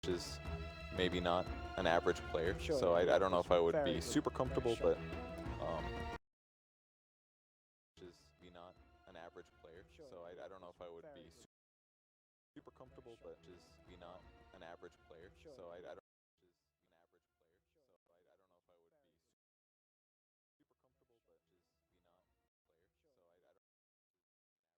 is maybe not an average player. Sure, So I don't know if I would very be good, super comfortable, very but is be not an average player. Sure, So I don't know if I would very be good, super comfortable, but is be not an average player. Sure. So I don't is be an average player. So I don't know if I would be super comfortable, but is be not player. So I don't.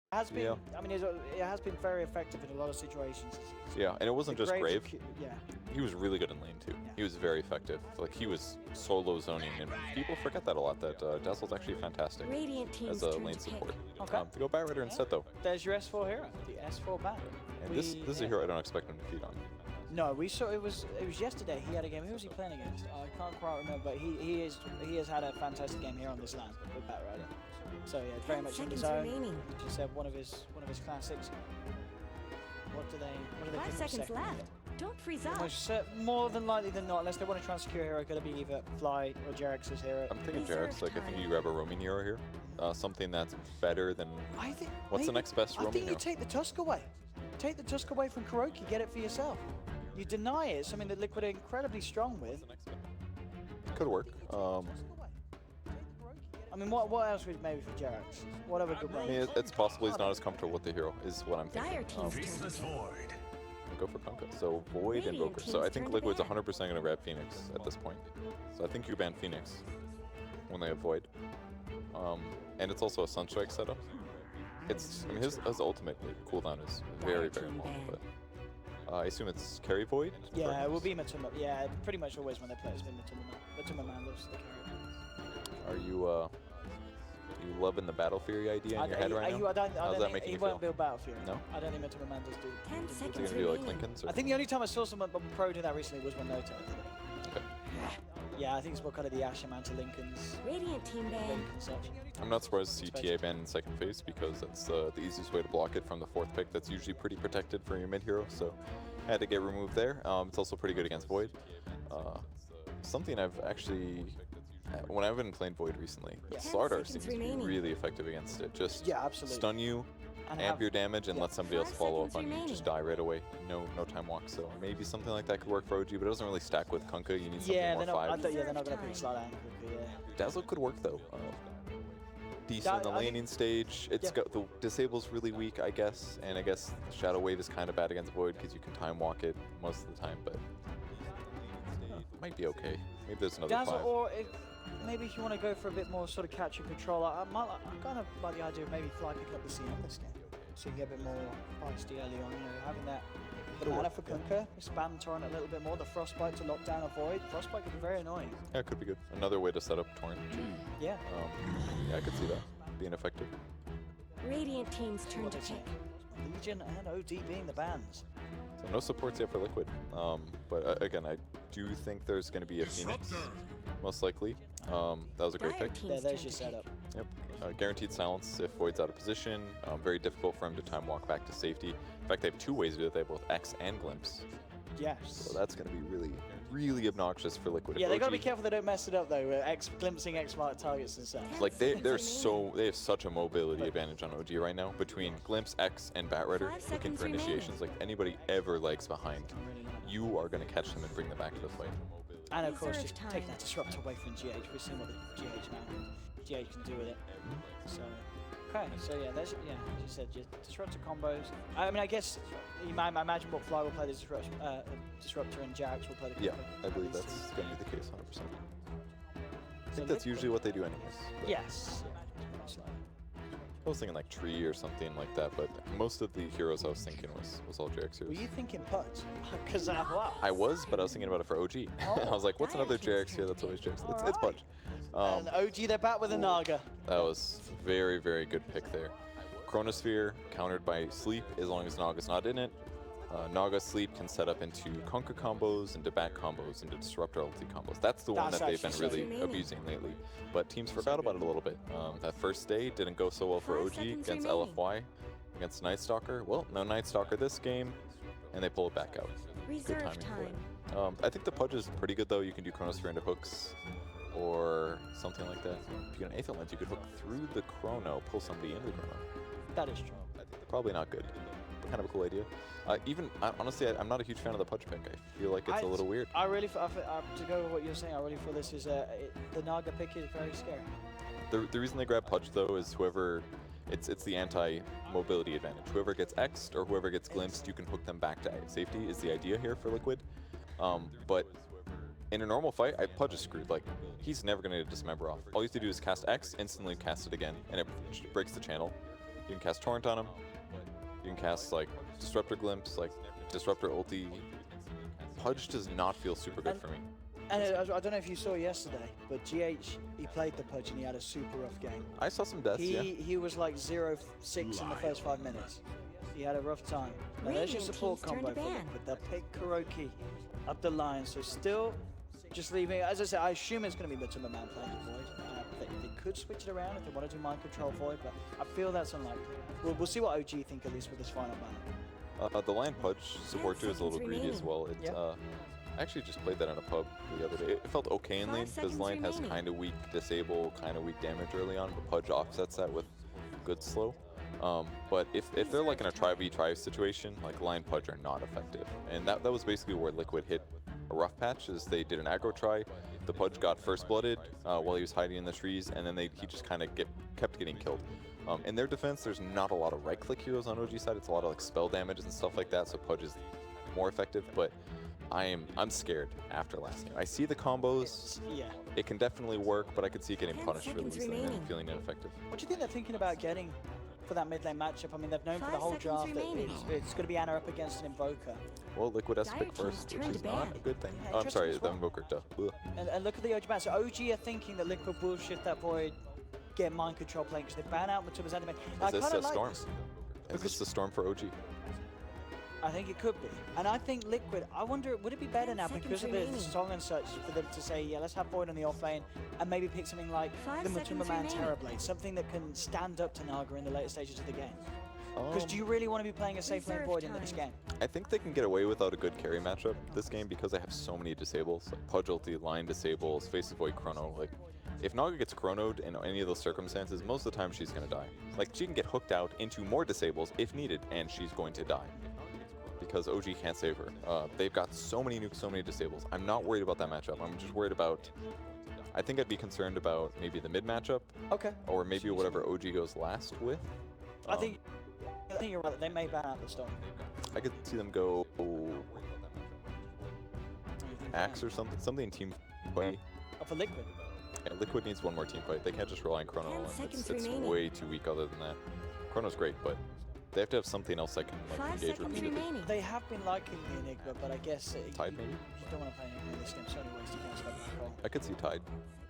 It has been. Yeah. I mean, it has been very effective in a lot of situations. Yeah, and it wasn't The just Graves Grave. are yeah. He was really good in lane too. Yeah. He was very effective. Like he was solo zoning, and people forget that a lot. That Dazzle's actually fantastic Radiant team's as a turn lane to support. pick. Okay. To go Bat Rider instead though, There's your S4 hero, the S4 bat. and this is a hero I don't expect him to feed on. No, we saw it was yesterday. He had a game. Who was he playing against? I can't quite remember. But he has had a fantastic game here on this land with Bat Rider. So yeah, very 10 much in the seconds zone. remaining. Just said one of his classics. What do they 5 pick seconds second? left. Don't freeze up. More than likely than not, unless they want to try and secure a hero, going to be either Fly or Jerax's hero. I'm thinking Reserve Jarek's. Like I think time. you grab a roaming hero here, something that's better than. I think. What's the maybe- next best I roaming think you hero? take the Tusk away. Take the Tusk away from Kuroki. Get it for yourself. You deny it. Something that Liquid are incredibly strong with. Could work. I mean, what else would maybe for Jerax? What other good I way? mean, it's possible he's not as comfortable with the hero, is what I'm thinking. Dire team's turn to pick. Go for Kunkka. So Void and Radiant Invoker. So I team's think turn to Liquid's ban. 100% going to grab Phoenix at this point. So I think you ban Phoenix when they have Void. And it's also a Sunstrike setup. I mean, his ultimate cooldown is very, very long. But I assume it's carry Void? Yeah, it will be Matuma. Yeah, pretty much always when they play, it's been Matuma. Matuma Man loves the carry. Are you loving the Battle Fury idea in your head right now? I don't How's that think making he you won't feel? build Battlefield. No? I don't think Matuma Man does do. 10 Is he seconds going to do like remaining. Lincoln's? Or? I think the only time I saw someone pro do that recently was when Nota did it. Okay. Yeah, I think it's more kind of the Asher Man to Lincoln's. Radiant team ban. Link and such. I'm not surprised to see TA ban in second phase because that's the easiest way to block it from the fourth pick. That's usually pretty protected for your mid hero, so I had to get removed there. It's also pretty good against Void. Something I've actually, when I've been playing Void recently, Yeah. Slardar 10 seems to seconds be remaining. really effective against it. Just Yeah, absolutely. stun you, And amp your damage, and yeah. let somebody else 5 follow up seconds on you. Just die right away. No time walk. So maybe something like that could work for OG, but it doesn't really stack with Kunkka. You need something Yeah, more they're not. I five. thought, yeah, they're not going to Time. pick Slide Anchor. Yeah. Dazzle could work though. Decent in the I think- laning stage. It's Yeah. got the disable's really weak, I guess, and I guess Shadow Wave is kind of bad against Void because you can time walk it most of the time, but it might be okay. Maybe there's another Dazzle, 5. or maybe if you want to go for a bit more sort of catch and control, I kind of like the idea of maybe Fly pick up the CM this game, so you get a bit more feisty early on. You know, having that the mana for Kunkka, expand Torrent a little bit more. The Frostbite to lock down a Void. Frostbite can be very annoying. Yeah, it could be good. Another way to set up Torrent. Yeah. Yeah, I could see that being effective. Radiant team's turn What to they say. pick. Legion and OD being the bans. So no supports yet for Liquid. But again, I do think there's going to be a Phoenix, most likely. That was a great Dire pick. team's There's turn your to pick. setup. Yep. Guaranteed silence if Void's out of position. Very difficult for him to time walk back to safety. In fact, they have 2 ways to do it. They have both X and Glimpse. Yes. So that's going to be really, really obnoxious for Liquid. Yeah, If they got to be OG careful they don't mess it up though. With glimpsing X mark targets and stuff. Like they have such a mobility advantage on OG right now between Glimpse, X, and Bat Rider 5 looking seconds for remaining. initiations. Like anybody ever lags behind, I'm really not. you are going to catch them and bring them back to the fight. And of course, Reserve just time. taking that disrupt away from GH. We've seen what the GH can do with it. So, okay, so yeah, as you said, just disruptor combos. I mean, I guess you might imagine what Fly will play the disruptor and Jax will play the. Yeah, Kunkka, I believe at least that's two. going to be the case 100%. I So think that's Liquid- usually what they do anyways. but Yes. Yeah. I was thinking like Tree or something like that, but most of the heroes I was thinking was all JX Were heroes. you thinking Pudge? Because wow. I was, but I was thinking about it for OG. I was like, what's another JX here that's always JX? It's Pudge. And OG, they're back with a ooh. Naga. That was very, very good pick there. Chronosphere countered by Sleep as long as Naga's not in it. Naga Sleep can set up into Kunkka combos, into Bat combos, into Disruptor ulti combos. That's the one That's that they've been actually really so good. abusing lately. But teams forgot about it a little bit. That first day didn't go so well for 5 OG seconds against remaining. LFY, against Night Stalker. Well, no Night Stalker this game, and they pull it back out. Good Reserve timing for time. it. I think the Pudge is pretty good though. You can do Chronosphere into hooks or something like that. If you get an Aether Lens, you could hook through the Chrono, pull somebody into the Chrono. That is true. Probably not good, kind of a cool idea. Honestly, I'm not a huge fan of the Pudge pick. I feel like it's a little weird. I really, to go with what you're saying, I really feel this is the Naga pick is very scary. The reason they grab Pudge though is whoever, it's the anti-mobility advantage. Whoever gets X'd or whoever gets glimpsed, you can hook them back to safety is the idea here for Liquid. But in a normal fight, Pudge is screwed. Like, he's never going to dismember off. All you have to do is cast X, instantly cast it again, and it breaks the channel. You can cast Torrent on him. You can cast, like, Disruptor Glimpse, like, Disruptor Ulti. Pudge does not feel super good for me. And I don't know if you saw yesterday, but GH, he played the Pudge and he had a super rough game. I saw some deaths, yeah. He was like 0-6 in the first 5 minutes. He had a rough time. Now there's your support combo for Liquid. They'll pick Kuroki up the line, so still just leaving. As I said, I assume it's going to be Matumba Man playing the Void. They could switch it around if they want to do Mind Control Void, but I feel that's unlikely. We'll see what OG think at least with this final battle. The Lion Pudge support too is a little greedy as well. I actually just played that on a pub the other day. It felt okay in lane because Lion has kind of weak disable, kind of weak damage early on, but Pudge offsets that with good slow. But if they're like in a 3v3 situation, like Lion Pudge are not effective. And that was basically where Liquid hit a rough patch, is they did an aggro try, the Pudge got first blooded while he was hiding in the trees, and then he just kind of kept getting killed. In their defense, there's not a lot of right-click heroes on OG side. It's a lot of like spell damages and stuff like that, so Pudge is more effective, but I'm scared after last game. I see the combos. It can definitely work, but I could see it getting punished really easily and feeling ineffective. What do you think they're thinking about getting for that mid lane matchup? I mean, they've known for the whole draft that it's going to be Ana up against an Invoker. Well, Liquid has to pick first, which is not a good thing. Oh, I'm sorry, the Invoker, duh. And look at the OG ban. So OG are thinking that Liquid will shift that Void, get Mind Control playing, because they ban out Matumba's enemy. Is this a Storm? Is this the Storm for OG? I think it could be. And I think Liquid, I wonder, would it be better now because of the song and such for them to say, yeah, let's have Void on the off lane and maybe pick something like the Matumba Man Terrorblade, something that can stand up to Naga in the later stages of the game? Because do you really want to be playing a safe lane Void in this game? I think they can get away without a good carry matchup this game because they have so many disables. Like Pudge ulti, Lion disables, Face of Void Chrono. Like, if Naga gets chronoed in any of those circumstances, most of the time she's going to die. Like, she can get hooked out into more disables if needed, and she's going to die. Because OG can't save her. They've got so many nukes, so many disables. I'm not worried about that matchup. I'm just worried about... I think I'd be concerned about maybe the mid matchup. Okay. Or maybe whatever OG goes last with. I think you're right. They may ban out the Storm. I could see them go... Axe or something. Something team fight. Oh, for Liquid? Yeah, Liquid needs one more team fight. They can't just rely on Chrono. It's way too weak other than that. Chrono's great, but... They have to have something else that can like, engage repeatedly. They have been liking the Enigma, but I guess... Tide, maybe? You don't want to play Enigma in this game, so only ways to control. I could see Tide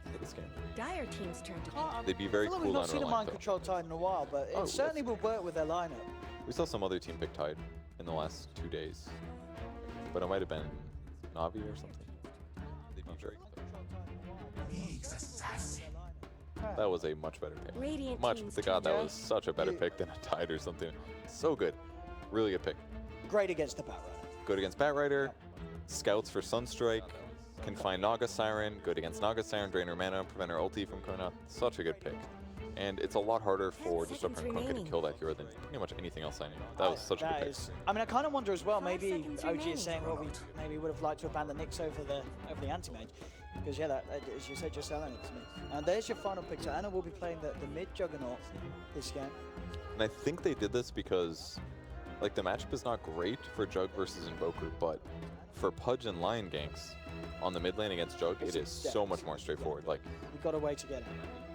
for this game. Dire team's turn to pick. They'd be very cool on we've not seen a Mind though. Control Tide in a while, but it certainly will work with their lineup. We saw some other team pick Tide in the last 2 days. But it might have been Navi or something. Not sure. That was a much better pick. God, that was such a better pick than a Tide or something. So good. Really good pick. Great against the Batrider. Good against Batrider. Scouts for Sunstrike. Can find Naga Siren. Good against Naga Siren. Drain her mana. Prevent her ulti from coming out. Such a good pick. And it's a lot harder for Disruptor and Krunka to kill that hero than pretty much anything else I knew. That was such a good pick. I mean, I kind of wonder as well, maybe OG is saying, well, we maybe would have liked to have banned the Nyx over the anti-mage. Because, yeah, that, as you said, just selling it to me. And there's your final pick. So Ana will be playing the mid-juggernaut this game. And I think they did this because, like, the matchup is not great for Jug versus Invoker, but for Pudge and Lion ganks on the mid lane against Jug, it is so much more straightforward. Like, you've got a way to get it.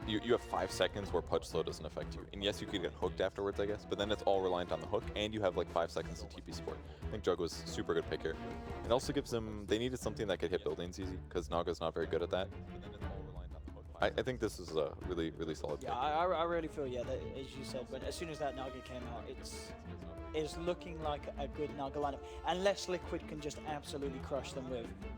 You have 5 seconds where Pudge slow doesn't affect you. And yes, you could get hooked afterwards, I guess, but then it's all reliant on the hook, and you have like 5 seconds of TP support. I think Jug was super good pick here. It also gives them, they needed something that could hit buildings easy, because Naga's not very good at that. I think this is a really, really solid pick. Yeah, I really feel, yeah, that, as you said, but as soon as that Naga came out, it's looking like a good Naga lineup. Unless Liquid can just absolutely crush them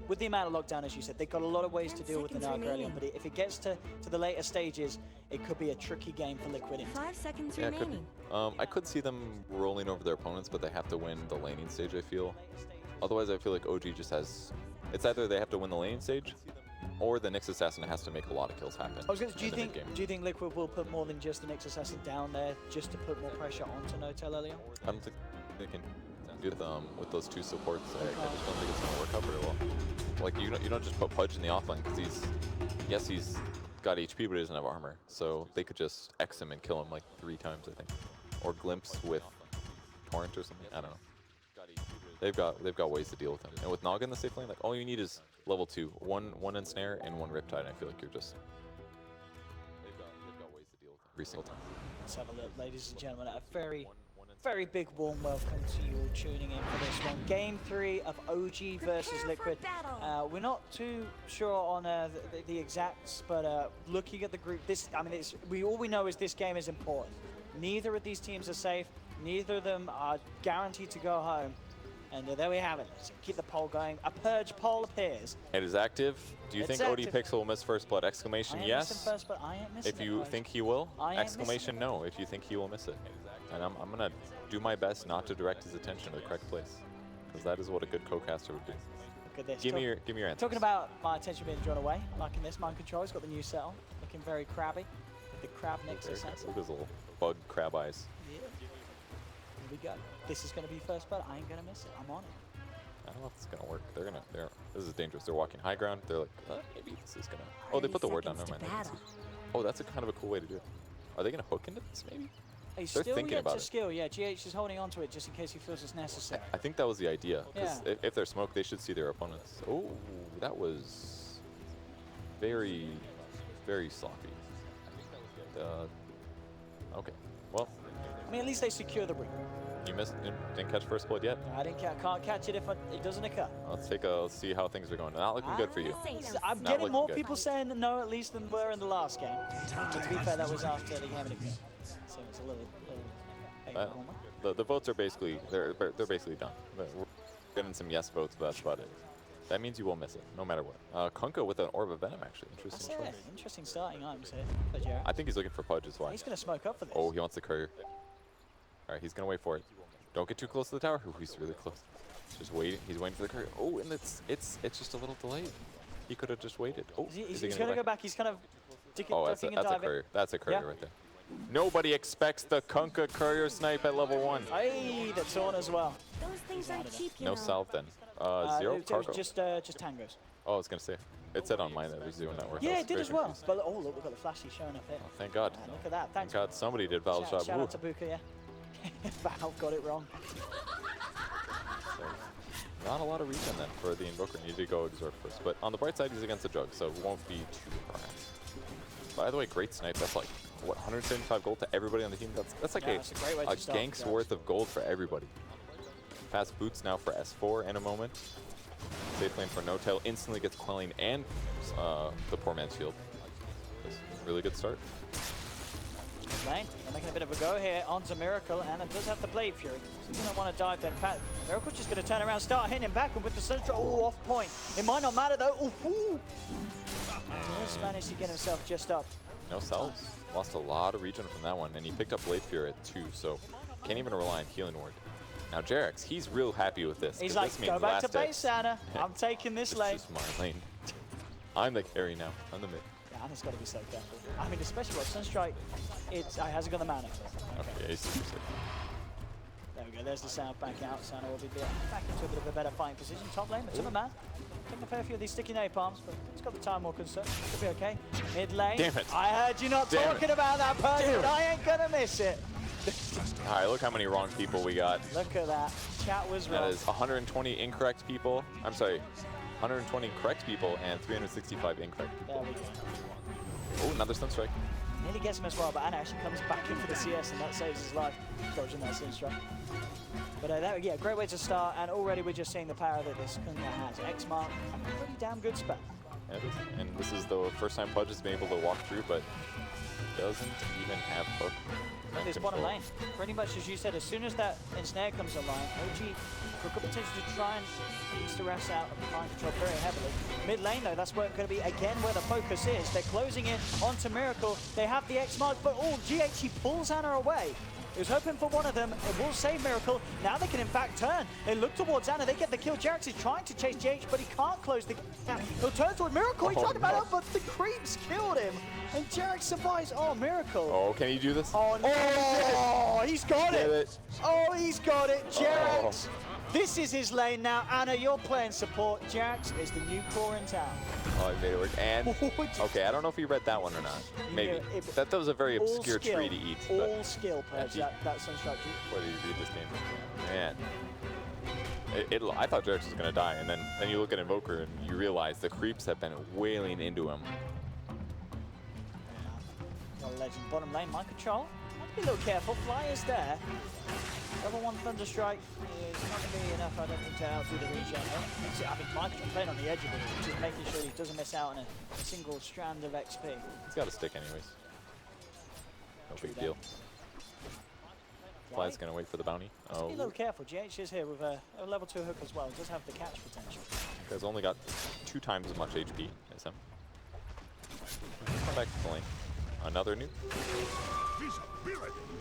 with the amount of lockdown, as you said. They've got a lot of ways to deal with the Naga early on, but if it gets to the later stages, it could be a tricky game for Liquid. 5 seconds remaining. remaining. I could see them rolling over their opponents, but they have to win the laning stage, I feel. Otherwise, I feel like OG just has... It's either they have to win the laning stage, or the Nyx Assassin has to make a lot of kills happen. Do you think Liquid will put more than just the Nyx Assassin down there just to put more pressure onto Notel early on? I don't think... they can do with those two supports. I just don't think it's gonna work out very well. Like you don't just put Pudge in the offlane because he's got HP but he doesn't have armor, so they could just X him and kill him like 3 times I think, or Glimpse with Torrent or something. I don't know. They've got ways to deal with him. And with Naga in the safe lane, like all you need is level 2, one ensnare and 1 Riptide. And I feel like you're just they've got ways to deal with him every single time. Let's have a look, ladies and gentlemen, a very big warm welcome to you all tuning in for this one. Game 3 of OG versus Liquid. We're not too sure on the exacts, but looking at the group, all we know is this game is important. Neither of these teams are safe. Neither of them are guaranteed to go home. And there we have it. So keep the poll going. A Purge poll appears. It is active. Do you think active. OD Pixel will miss first blood? Exclamation yes. First, but I ain't missing if you think he will, I ain't exclamation no if you think he will miss it. And I'm gonna do my best not to direct his attention to the correct place, because that is what a good co-caster would do. Look at this. Give me your answer. Talking about my attention being drawn away, I'm liking this. Mind Control, he's got the new settle, looking very crabby. The crab nexus sensor. Look at his little bug crab eyes. Yeah. Here we go. This is gonna be first blood. I ain't gonna miss it. I'm on it. I don't know if it's gonna work. This is dangerous. They're walking high ground. They're like, maybe this is gonna. Oh, they put the ward down. Never mind. Oh, that's a kind of a cool way to do it. Are they gonna hook into this maybe? He's They're still thinking yet about to it. skill. Yeah, GH is holding on to it just in case he feels it's necessary. I think that was the idea. Because Yeah. if they're smoked, they should see their opponents. Oh, that was very, very sloppy. Okay. Well, I mean, at least they secure the route. you didn't catch first blood yet. I can't catch it if it doesn't occur. Let's see how things are going. Not looking good for you. I'm Not getting looking more good. people saying no at least than were in the last game. To be fair, that was after the game of the game. So it's a little The votes are basically they're basically done. We're getting some yes votes, but that's about it. That means you will miss it, no matter what. Kunkka with an Orb of Venom, actually. Interesting That's choice. it. Interesting starting items here for Jarek. I think he's looking for Pudge, is why. He's going to smoke up for this. Oh, he wants the courier. All right, he's going to wait for it. Don't get too close to the tower. Ooh, he's really close. Just waiting. He's waiting for the courier. Oh, and it's just a little delayed. He could have just waited. Oh, He's going to go back. He's kind of Oh, that's a courier. That's a courier right there. Nobody expects the Kunkka courier snipe at level 1. Hey, the taunt as well. Those things aren't cheap, you No know. salve then. Zero It cargo. was just tangos. Oh, I was going to say. It said on mine that it was doing that work. Yeah, it did as well. But oh, look, we've got the flashy showing up here. Oh, thank God. Man, look at that. Thanks. Thank God somebody did Valve Shot. Shout out to Buka, yeah. Valve got it wrong. So, not a lot of regen then for the Invoker. Need to go Exort first. But on the bright side, he's against the Jug, so it won't be too harassed. By the way, great snipe. That's like, what, 175 gold to everybody on the team? That's like that's a great way to start, gank's guys. worth of gold for everybody. Pass boots now for S4 in a moment. Safe lane for No Tail. Instantly gets Quelling and the poor man's shield. Really good start. Lane, they're making a bit of a go here onto Miracle, and it does have the Blade Fury. So he doesn't want to dive then. Miracle's just going to turn around, start hitting him back, and with the central, oh, off point. It might not matter though. Ooh. He just managed to get himself just up. No salves. Lost a lot of regen from that one, and he picked up Blade Fury at 2, so can't even rely on Healing Ward. Now Jarex, he's real happy with this. He's 'cause like, this means go back to last base, Anna. I'm taking this lane. This is my lane. I'm the carry now. I'm the mid. Yeah, Anna's got to be so careful. I mean, especially with Sunstrike, hasn't got the mana. Okay, yeah, he's super safe. There we go, there's the sound back out. Sana will be back into a bit of a better fighting position. Top lane, but man. Taking a fair few of these sticky napalms, but it's got the time walker, so should be okay. Mid lane. Damn it. I heard you not talking about that person, but I ain't gonna miss it. All right, look how many wrong people we got. Look at that. Chat was wrong. That is 120 incorrect people. I'm sorry, 120 correct people and 365 incorrect. There we go. Oh, another stun strike. Nearly gets him as well, but Anna actually comes back in for the CS, and that saves his life, dodging that Sunstrike. But yeah, great way to start, and already we're just seeing the power that this Kunkka has. X-Mark, a pretty damn good spell. Yeah, it is. And this is the first time Pudge has been able to walk through, but doesn't even have hook. This bottom lane, pretty much as you said, as soon as that ensnare comes online, OG got potential to try and ease the refs out of mind control very heavily. Mid lane though, that's where it's going to be again where the focus is. They're closing in onto Miracle. They have the X mark, but GH, he pulls Anna away. He was hoping for one of them. It will save Miracle. Now they can in fact turn. They look towards Anna. They get the kill. Jarex is trying to chase GH, but he can't close the gap. He'll turn toward Miracle. He tried to bat up, but the creeps killed him. And Jarex survives. Oh, Miracle. Oh, can he do this? Oh, no. Oh, he's got it. Oh, he's got it. Jax. This is his lane now. Anna, you're playing support. Jax is the new core in town. Oh, he made it work. And, okay, I don't know if you read that one or not. Maybe. That was a very obscure tree to eat. All skill, Purge, that Sunstruck. What do you read this game? Man. I thought Jax was going to die, and then you look at Invoker and you realize the creeps have been wailing into him. Got a legend bottom lane, mind control. Be a little careful, Fly is there. Level 1 Thunderstrike is not going to be enough, I don't think, to outdo the regen. I think mind control playing on the edge of it, just making sure he doesn't miss out on a single strand of XP. He's got to stick anyways. No big deal. Fly's going to wait for the bounty. Be a little careful. GH is here with a level 2 hook as well. He does have the catch potential. Guy's only got 2 times as much HP as him. Come back to the lane. Another nuke.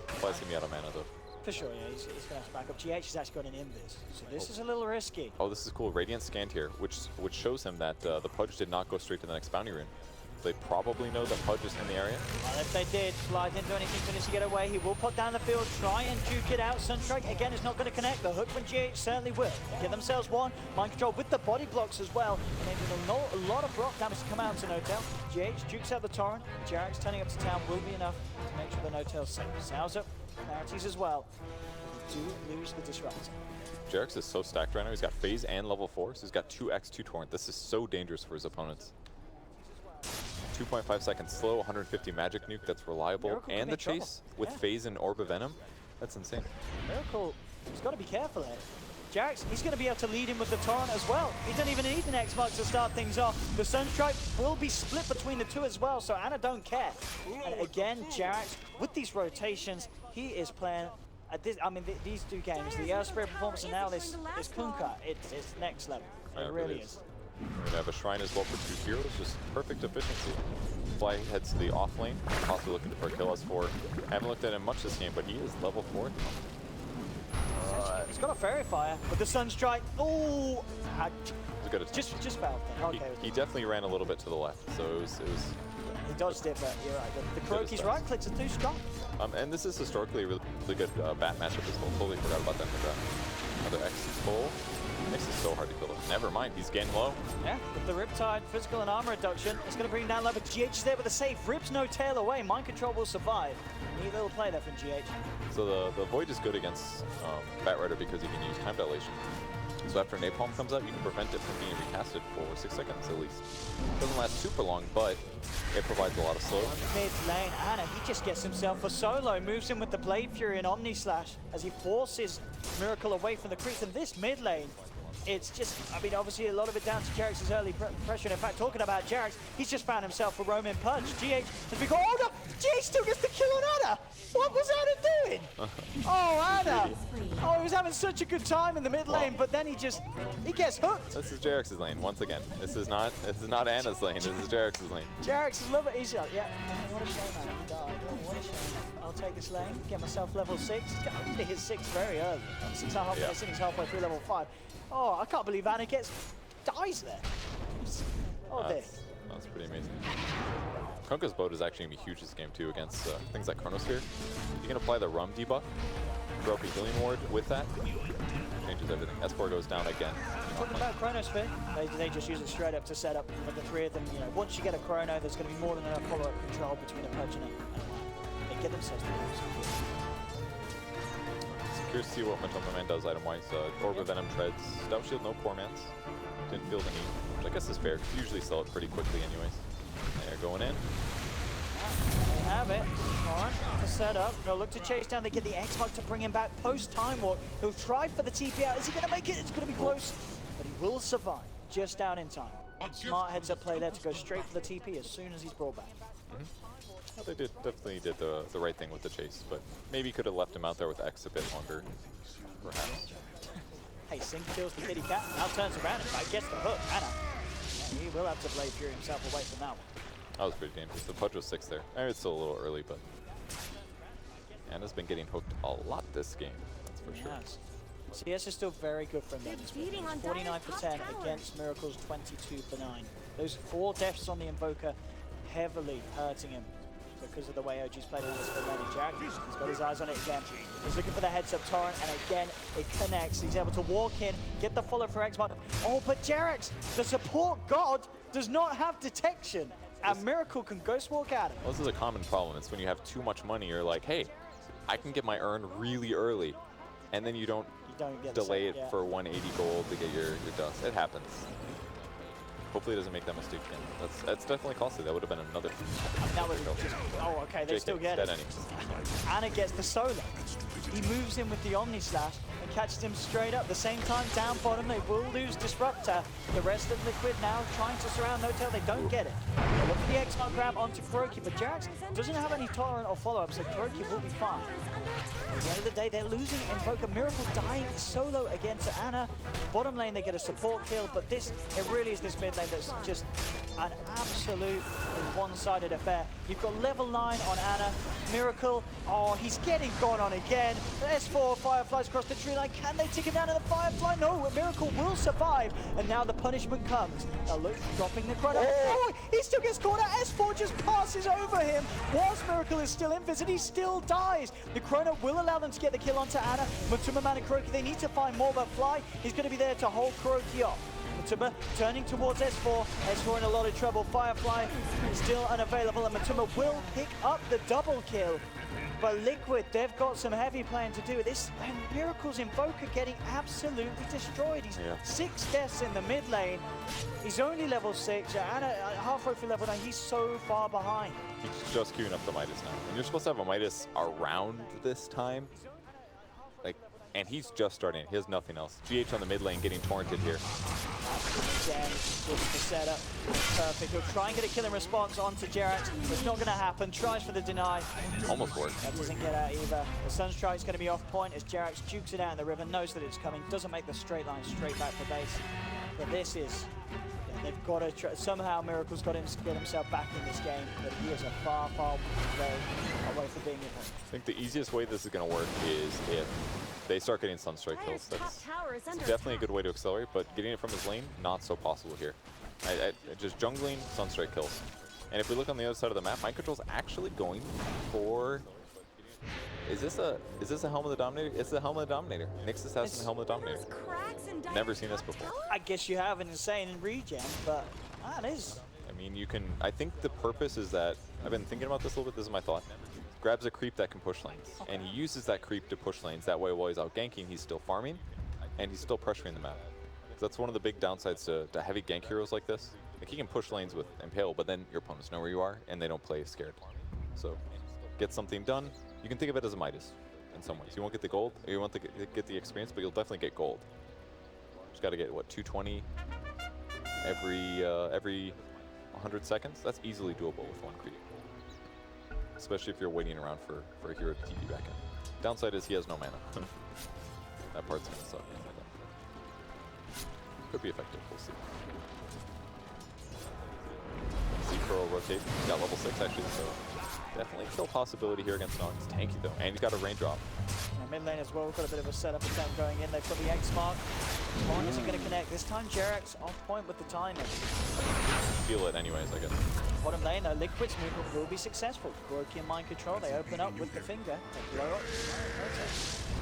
Fly's going to be out of mana though. For sure, yeah, he's going to have to back up. GH has actually got an invis, so this is a little risky. Oh, this is cool. Radiant scanned here, which shows him that the Pudge did not go straight to the next bounty rune. They probably know that Pudge is in the area. Well, if they did, Fly didn't do anything for this to get away. He will put down the field, try and juke it out. Sunstrike, again, is not going to connect. The hook from GH certainly will. Get themselves one. Mind control with the body blocks as well. And they did a lot of block damage to come out to No-Tail. GH jukes out the torrent. Jarek's turning up to town will be enough to make sure the No-Tail's safe. Sounds up, clarities as well. They do lose the Disruptor. Jarex is so stacked right now. He's got phase and level 4, so he's got 2x, 2 torrent. This is so dangerous for his opponents. 2.5 seconds slow, 150 magic nuke, that's reliable. Miracle and the chase with phase and Orb of Venom, that's insane. Miracle, he's got to be careful here. Jarex, he's going to be able to lead him with the torrent as well. He doesn't even need an X-Mark to start things off. The Sunstrike will be split between the two as well, so Anna don't care. And again, Jarex, with these rotations, he is playing at this. I mean, these two games, the Air Spirit performance and now this Kunkka, it's next level. It really is. We're going to have a Shrine as well for 2 heroes, just perfect efficiency. Fly heads to the off lane, possibly looking for a kill us for. Haven't looked at him much this game, but he is level 4 at the moment. He's got a Fairy Fire with the Sunstrike. Oh, just fouled there. Okay. He definitely ran a little bit to the left, so it was he dodged it, but you're right. The Kuroki's right clicks are too strong. And this is historically a really good bat matchup as well. Totally forgot about that in the draft. Another X full. Makes it so hard to kill him. Never mind, he's getting low. Yeah, with the Riptide, physical and armor reduction, it's going to bring down level. GH is there with a save. Rip's no tail away. Mind control will survive. Neat little play there from GH. So the Void is good against Batrider because you can use time dilation. So after Napalm comes out, you can prevent it from being recasted for 6 seconds at least. Doesn't last super long, but it provides a lot of slow. Mid lane, Anna, he just gets himself a solo, moves in with the Blade Fury and Omni Slash as he forces Miracle away from the creeps. And this mid lane, it's just, I mean, obviously a lot of it down to Jarek's early pressure. And in fact, talking about Jarex, he's just found himself a Roman Punch. GH has become, oh no, GH still gets the kill on Anna. What was Anna doing? Oh, Anna. Oh, he was having such a good time in the mid lane, but then he gets hooked. This is Jarex's lane, once again. This is not Anna's lane, this is Jarex's lane. Jarex is a little bit easier. Yeah, what a shame, Anna, he died. Oh, what a shame. I'll take this lane, get myself level 6. He's going to hit 6 very early. 6.5 minutes in, he's halfway through level 5. Oh, I can't believe Anna dies there. Oh, that's pretty amazing. Kunkka's boat is actually going to be huge this game too against things like Chronosphere. You can apply the Rum debuff, throw up a healing ward with that, changes everything. S4 goes down again. Talking about Chronosphere, they just use it straight up to set up for the 3 of them. You know, once you get a Chrono, there's going to be more than enough follow-up control between a Pudge and they get themselves Curious to see what Matumba Man does item-wise. Orb of Venom treads, Stout Shield, no Core Mans. Didn't feel the need, which I guess is fair. You usually sell it pretty quickly anyways. They're going in. They have it. Torrent to set up. They'll look to chase down. They get the X-Mark to bring him back post-Time Warp. He'll try for the TP out. Is he going to make it? It's going to be close. But he will survive just out in time. Smart heads-up play there to go straight for the TP as soon as he's brought back. Well, they definitely did the right thing with the chase, but maybe could have left him out there with X a bit longer, perhaps. Hey, Sink kills the kitty cat, now turns around and gets the hook. Anna, he will have to Blade Fury himself away from that one. That was pretty dangerous. The Pudge was 6 there. I mean, it's still a little early, but Anna's been getting hooked a lot this game, that's for sure. Yes. CS is still very good for him. 49 for 10 against Miracle's 22 for 9. Those 4 deaths on the Invoker heavily hurting him. because of the way OG's played all this for Lenny Jack. He's got his eyes on it again. He's looking for the heads-up torrent, and again, it connects. He's able to walk in, get the follow for Xmark. Oh, but Jerax, the support god, does not have detection. And Miracle can ghost walk at him. Well, this is a common problem. It's when you have too much money, you're like, hey, I can get my urn really early, and then you don't Get delay it yeah. for 180 gold to get your dust. It happens. Hopefully it doesn't make that mistake again. That's definitely costly. That would have been another. That would have just, oh, okay, they still get it. Anna gets the solo. He moves in with the Omni Slash and catches him straight up. The same time, down bottom, they will lose Disruptor. The rest of Liquid now trying to surround Notel. They don't get it. They look for the X-Mark grab onto Kuroki, but Jerax doesn't have any torrent or follow-up, so Kuroki will be fine. At the end of the day, they're losing Invoker. Miracle dying solo again to Anna. Bottom lane, they get a support kill, but it really is this mid lane that's just an absolute one-sided affair. You've got level 9 on Anna. Miracle, oh, he's getting gone on again. S4 Fireflies across the tree line. Can they take him down to the Firefly? No, Miracle will survive. And now the punishment comes. Now look, dropping the Chrono. Oh, he still gets caught out. S4 just passes over him. Whilst Miracle is still invis, and he still dies. The Chrono will allow them to get the kill onto Anna. Matuma Man and Kuroki, they need to find more, but Fly, he's going to be there to hold Kuroki off. Matuma turning towards S4. S4 in a lot of trouble. Firefly is still unavailable, and Matuma will pick up the double kill. But Liquid, they've got some heavy playing to do with this. And Miracle's Invoker getting absolutely destroyed. He's 6 deaths in the mid lane. He's only level 6. Anna, halfway through level 9, he's so far behind. He's just queuing up the Midas now. And you're supposed to have a Midas around this time. And he's just starting. He has nothing else. GH on the mid lane getting torrented here. Again, just the setup. Perfect. He'll try and get a kill in response onto Jerax. It's not going to happen. Tries for the deny. Almost worked. That doesn't get out either. The Sunstrike's going to be off point as Jerax jukes it out in the river, knows that it's coming, doesn't make the straight line straight back for base. But this is... they've got to try. Somehow Miracle's got him to get himself back in this game, but he is a far, far away from being in home. I think the easiest way this is going to work is if they start getting Sunstrike kills. That's definitely a good way to accelerate, but getting it from his lane, not so possible here. Just jungling Sunstrike kills. And if we look on the other side of the map, Mind Control's actually going for... Is this a Helm of the Dominator? It's the Helm of the Dominator. Nyx Assassin, the Helm of the Dominator. Never seen this before. I guess you have an insane in regen, but that is... I mean, you can... I think the purpose is that... I've been thinking about this a little bit. This is my thought. Grabs a creep that can push lanes, and he uses that creep to push lanes. That way, while he's out ganking, he's still farming, and he's still pressuring the map. So that's one of the big downsides to heavy gank heroes like this. Like, he can push lanes with Impale, but then your opponents know where you are, and they don't play scared. So, get something done. You can think of it as a Midas in some ways. You won't get the gold, or you won't get the experience, but you'll definitely get gold. Just got to get, what, 220 every 100 seconds? That's easily doable with one creep. Especially if you're waiting around for a hero to TP back in. Downside is he has no mana. That part's gonna suck. Could be effective, we'll see. See Curl rotate. He's got level 6 actually, so definitely kill possibility here against Nox. It's tanky though, and he's got a raindrop. Mid lane as well, we've got a bit of a setup attempt going in. They've got the X-Mark. One isn't going to connect. This time Jerax off point with the timing. Feel it anyways, I guess. Bottom lane, Liquid's movement will be successful. Kuroki and Mind Control, they open up with the finger. They blow up.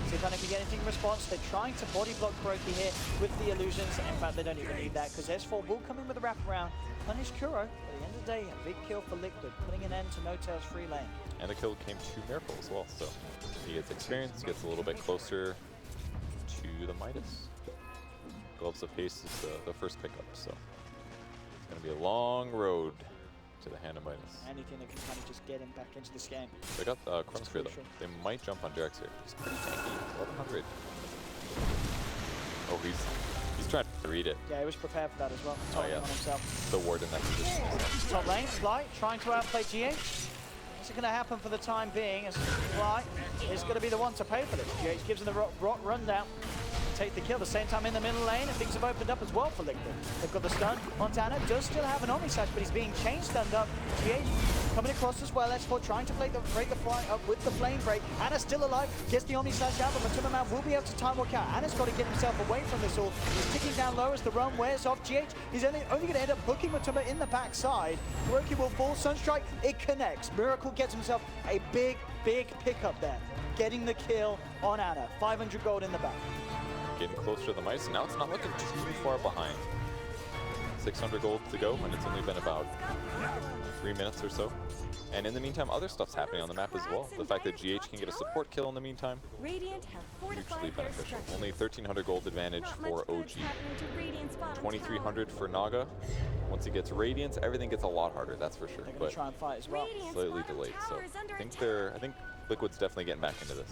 See if they can get anything in response. They're trying to body block Kuroki here with the illusions. In fact, they don't even need that because S4 will come in with a wraparound. Punish Kuro. At the end of the day, a big kill for Liquid, putting an end to Notel's free lane. And the kill came to Miracle as well, so he gets experience, gets a little bit closer to the Midas. Gloves of Haste is the first pickup, so it's going to be a long road to the hand of Midas. Anything that can kind of just get him back into this game. They got Chronosphere though. They might jump on Jerax here. He's pretty tanky, 1100. Oh, he's trying to read it. Yeah, he was prepared for that as well. Oh yeah, on himself. the ward in that position. Top lane, Fly trying to outplay GH. What's going to happen for the time being as Fly is going to be the one to pay for this. GH gives him the rock rundown. take the kill. The same time in the middle lane, and things have opened up as well for Liquid. They've got the stun. Montana does still have an Omni Slash, but he's being chain stunned up. GH coming across as well. S4 trying to break the fly up with the flame break. Anna's still alive, gets the Omni Slash out, but Matuma Man will be able to time walk out. Anna's got to get himself away from this all. He's ticking down low as the run wears off. GH is only going to end up hooking Matuma in the backside. Kuroki will fall. Sunstrike, it connects. Miracle gets himself a big pickup there. Getting the kill on Anna. 500 gold in the back. Getting closer to the mice. Now it's not looking too far behind. 600 gold to go, and it's only been about 3 minutes or so. And in the meantime, other stuff's happening on the map as well. The fact that GH can get a support kill in the meantime, Radiant have hugely fortified their beneficial. structure. Only 1,300 gold advantage Not for much good's OG. happening to Radiant's bottom 2,300 tower. for Naga. Once he gets Radiance, everything gets a lot harder, that's for sure. They're going But to try and fight as well. Radiant's slightly bottom delayed. So tower is under I think Liquid's definitely getting back into this.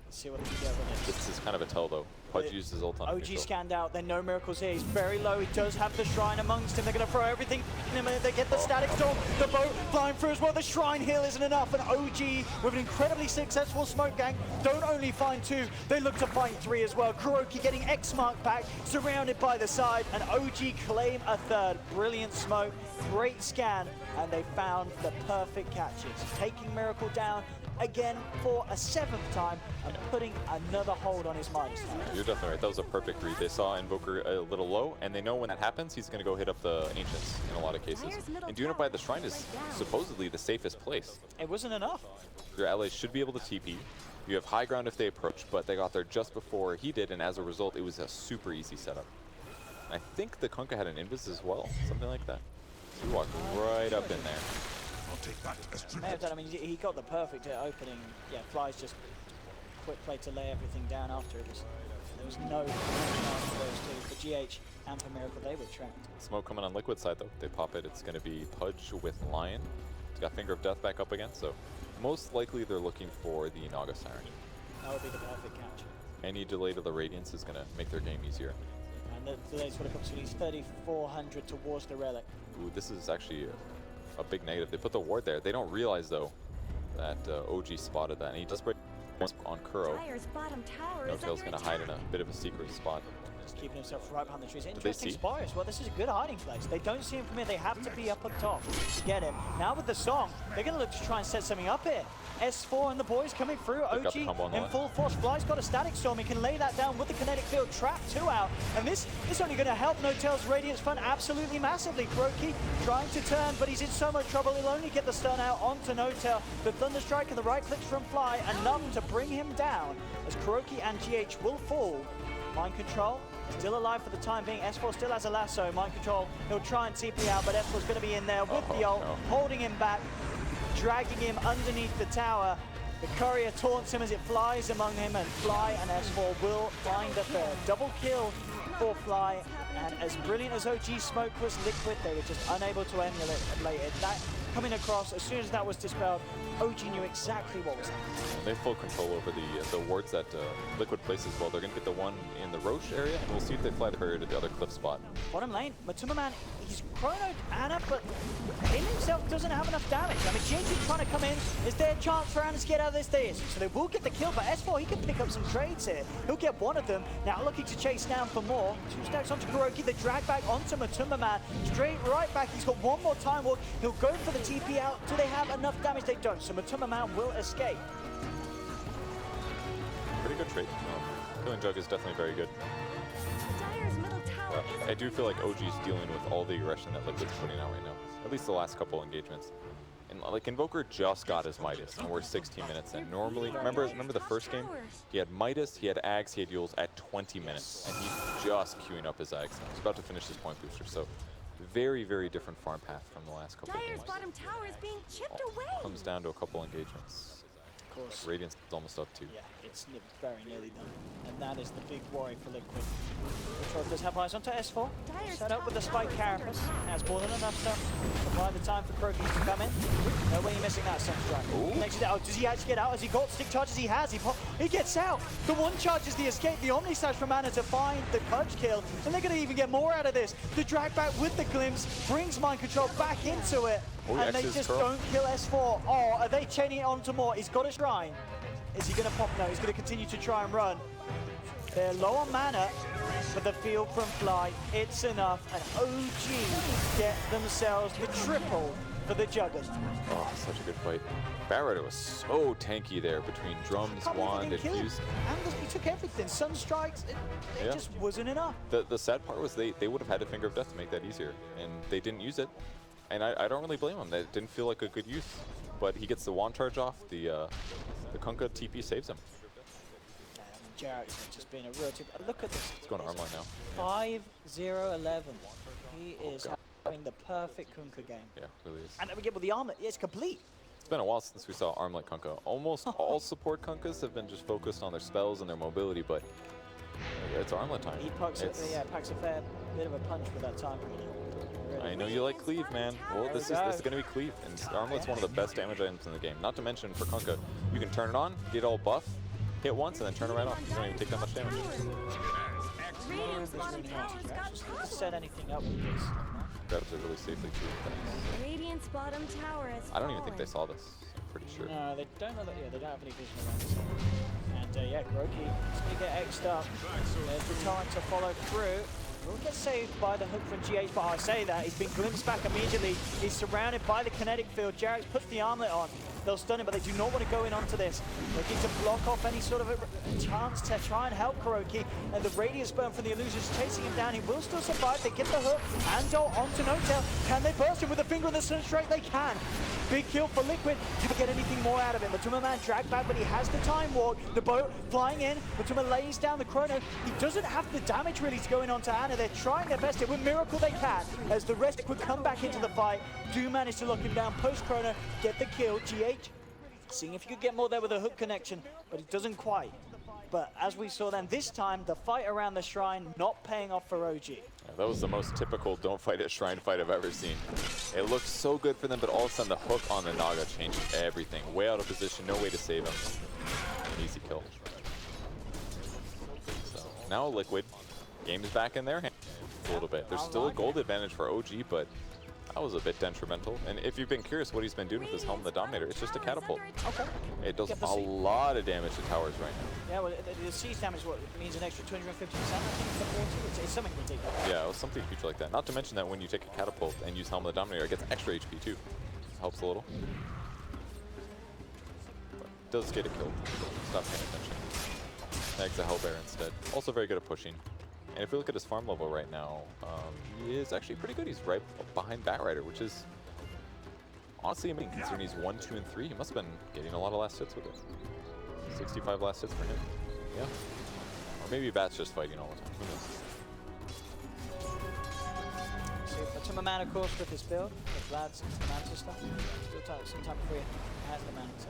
Let's see what they can get with it. This is kind of a tell though. Pudge used his ult on OG neutral. scanned out, then no miracles here. He's very low. He does have the shrine amongst him. They're going to throw everything in him. They get the static storm. The boat flying through as well. The shrine heal isn't enough. And OG, with an incredibly successful smoke gang, don't only find 2, they look to find 3 as well. Kuroki getting X mark back, surrounded by the side. And OG claim a 3rd. Brilliant smoke, great scan. And they found the perfect catches. Taking Miracle down again for a 7th time and putting another hold on his Midas tower. You're definitely right. That was a perfect read. They saw Invoker a little low, and they know when that happens, he's going to go hit up the Ancients in a lot of cases. And doing it by the Shrine is supposedly the safest place. It wasn't enough. Your allies should be able to TP. You have high ground if they approach, but they got there just before he did, and as a result, it was a super easy setup. I think the Kunkka had an Invis as well, something like that. He walked right up in there. I'll take that as May have done. I mean, he got the perfect opening. Yeah, Fly's just quick play to lay everything down after it. There was no chance for those two. For GH and for Miracle, they were trapped. Smoke coming on Liquid side though. They pop it. It's going to be Pudge with Lion. He's got Finger of Death back up again, so most likely they're looking for the Naga Siren. That would be the perfect catch. Any delay to the Radiance is going to make their game easier. And the delay's what it comes to. He's 3,400 towards the Relic. Ooh, this is actually a big negative. They put the ward there. They don't realize though that OG spotted that, and he just break on Kuro. Dire's bottom tower is No-Tail's under going to hide in a attack. bit of a secret spot. Just keeping himself right behind the trees. they Interesting see? spot as well. This is a good hiding place. They don't see him from here. They have to be up on top to get him. Now with the song, they're going to look to try and set something up here. S4 and the boys coming through. They've got OG the combo on the in line. full force. Fly's got a static storm. He can lay that down with the kinetic field. Trap 2 out. And this is only going to help No-Tail's Radiance Fund absolutely massively. Kuroki trying to turn, but he's in so much trouble. He'll only get the stun out onto No-Tail. The Thunderstrike and the right clicks from Fly enough to bring him down as Kuroki and GH will fall. Mind Control still alive for the time being. S4 still has a lasso. Mind Control, he'll try and TP out, but S4's going to be in there with the ult, holding him back, dragging him underneath the tower. The courier taunts him as it flies among him, and Fly and S4 will find a third. Double kill for Fly, and as brilliant as OG Smoke was, Liquid, they were just unable to emulate it. That coming across, as soon as that was dispelled, OG knew exactly what was happening. They have full control over the wards that Liquid places well. They're going to get the one in the Roche area, and we'll see if they fly the barrier to the other cliff spot. Bottom lane, Matuma Man, he's chronoed Anna, but him himself doesn't have enough damage. I mean, GH trying to come in. Is there a chance for Anna to get out of this days? So they will get the kill, but S4, he can pick up some trades here. He'll get one of them. Now looking to chase down for more. 2 stacks onto Kuroki, the drag back onto Matuma Man. Straight right back, he's got one more time walk. He'll go for the TP out. Do they have enough damage? They don't, so Matuma Man will escape. Pretty good trade. Killing Jug is definitely very good. Dire's middle tower is I do feel like OG's dealing with all the aggression that Liquid's putting out right now. At least the last couple engagements. And like Invoker just got his Midas, and we're 16 minutes in. Normally, remember the first game? He had Midas, he had Ags, he had Yules at 20 minutes, and he's just queuing up his Ags now. He's about to finish his point booster, so very, very different farm path from the last couple of Dire's games. bottom tower is being chipped away. Comes down to a couple engagements. Of course. Radiance is almost up too. Yeah, it's very nearly done. And that is the big worry for Liquid. Control does have eyes onto S4. Set up with the spike carapace. Has more than enough stuff. Supply the time for Kroki to come in. No way you're missing that Sunstrike. Connects it out. Does he actually get out? Has he got stick charges? He has. He gets out. The one charge is the escape. The Omni Slash from Mana to find the Pudge kill. And they're going to even get more out of this. The drag back with the glimpse brings Mind Control back into it. And they just don't kill S4. Oh, are they chaining it onto more? He's got a shrine. Is he going to pop? No, he's going to continue to try and run. They're low on mana, but the field from flight, it's enough. And OG get themselves the triple for the Juggernaut. Oh, such a good fight. Batrider was so tanky there between drums, wand, and fuse. And he took everything. Sunstrikes, it just wasn't enough. The sad part was they would have had a Finger of Death to make that easier, and they didn't use it. And I don't really blame him. That didn't feel like a good use. But he gets the wand charge off. The Kunkka TP saves him. Jarrett's just been a real tip. Look at this. He's going to Armline now. 5-0-11. He is having the perfect Kunkka game. Yeah, really is. And again, with the armor, it's complete. It's been a while since we saw Armlet Kunkka. Almost all support Kunkkas have been just focused on their spells and their mobility, but it's Armlet time. He packs a fair bit of a punch with that time. I know you like cleave, man. Well, this is going to be cleave, and Armlet's one of the best damage items in the game. Not to mention for Kunkka, you can turn it on, get all buff, hit once, and then turn it right off. You don't even take that much damage. Radiant's bottom tower's got Just tossed. set anything up with this. Grabs it really safely too. Radiant's bottom tower is I don't even think they fallen. saw this. I'm pretty sure. No, they don't know that. Yeah, they don't have any vision around this. And yeah, Groki is going to get X'd up. There's the time to follow through. Will get saved by the hook from GH, but I say that he's been glimpsed back immediately. He's surrounded by the kinetic field. Jarrett's puts the armlet on. They'll stun him, but they do not want to go in onto this. Looking to block off any sort of a chance to try and help Kuroki. And the radius burn from the illusions chasing him down. He will still survive. They get the hook and onto No-Tail. Can they burst him with a finger on the Sunstrike? They can. Big kill for Liquid. Can't get anything more out of him. Matuma Man dragged back, but he has the time walk. The boat flying in. Matuma lays down the chrono. He doesn't have the damage really to go in onto Ana. They're trying their best here. With Miracle they can. As the rest would come back into the fight. Do manage to lock him down post chrono. Get the kill. GH seeing if you could get more there with a hook connection, but it doesn't quite. But as we saw then, this time the fight around the shrine not paying off for OG. Yeah, that was the most typical don't fight at shrine fight I've ever seen. It looked so good for them, but all of a sudden the hook on the Naga changed everything. Way out of position, no way to save him. An easy kill. So now Liquid, game is back in their hands a little bit. There's still a gold advantage for OG, but that was a bit detrimental. And if you've been curious what he's been doing with his Helm of the Dominator, it's just a catapult. Okay. It does a lot of damage to towers right now. Yeah, well, the siege damage what means an extra 250%, I think, it's something ridiculous. Yeah, it was something huge like that. Not to mention that when you take a catapult and use Helm of the Dominator, it gets extra HP too. Helps a little. But it does get it killed. Stop paying attention. Eggs a Hellbear instead. Also very good at pushing. And if we look at his farm level right now, he is actually pretty good. He's right behind Batrider, which is honestly amazing considering he's 1, 2, and 3. He must have been getting a lot of last hits with it. 65 last hits for him. Yeah. Or maybe Bat's just fighting all the time. Who knows? So Matuma Man, of course, with his build, with Vlad's Manta stuff. Still some time before he has the Manta.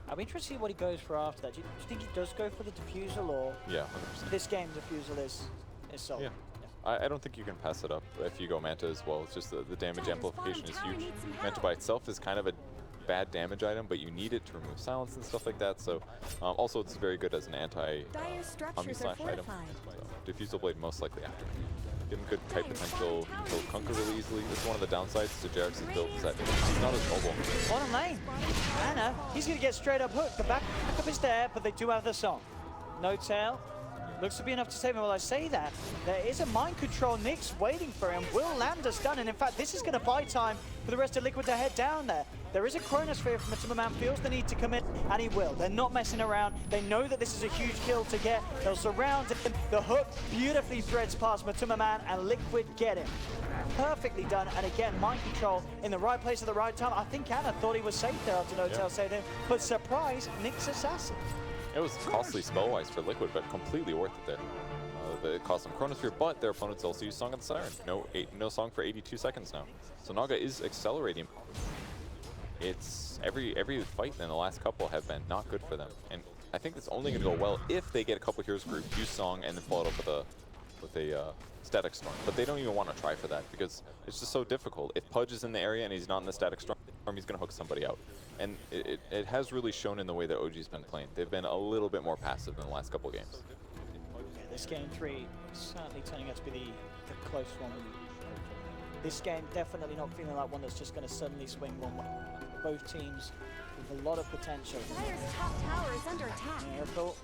I'll be interested to see what he goes for after that. Do you think he does go for the Diffusal, or Yeah, 100%. this game Diffusal is solid? Yeah. I don't think you can pass it up if you go Manta as well. It's just the damage amplification is huge. Manta by itself is kind of a bad damage item, but you need it to remove silence and stuff like that. So also it's very good as an anti Dire structures slash are item. fortified. So Diffusal Blade most likely after. Give him good kite potential. He can kill Kunkka really easily. That's one of the downsides to Jarrett's build is that he's not as mobile. Bottom lane, Ana, he's going to get straight up hooked. The backup is there, but they do have the song. No tail. Looks to be enough to save him. While I say that, there is a mind control Nyx waiting for him. Will land a stun, and in fact, this is going to buy time for the rest of Liquid to head down there. There is a Chronosphere from Matuma Man, feels the need to commit, and he will. They're not messing around. They know that this is a huge kill to get. They'll surround him. The hook beautifully threads past Matuma Man, and Liquid get him. Perfectly done, and again, mind control in the right place at the right time. I think Ana thought he was safe there after No-Tail saved him, but surprise, Nyx assassin. It was costly spell-wise for Liquid, but completely worth it there. It cost them Chronosphere, but their opponents also use Song of the Siren. No song for 82 seconds now. So Naga is accelerating. It's every fight in the last couple have been not good for them, and I think it's only going to go well if they get a couple heroes group, use Song, and then follow it up with a Static Storm. But they don't even want to try for that because it's just so difficult. If Pudge is in the area and he's not in the Static Storm, he's going to hook somebody out. And it has really shown in the way that OG's been playing. They've been a little bit more passive in the last couple games. Yeah, this game 3 certainly turning out to be the close one. This game definitely not feeling like one that's just going to suddenly swing one way. Both teams with a lot of potential. Dire's top tower is under attack. Miracle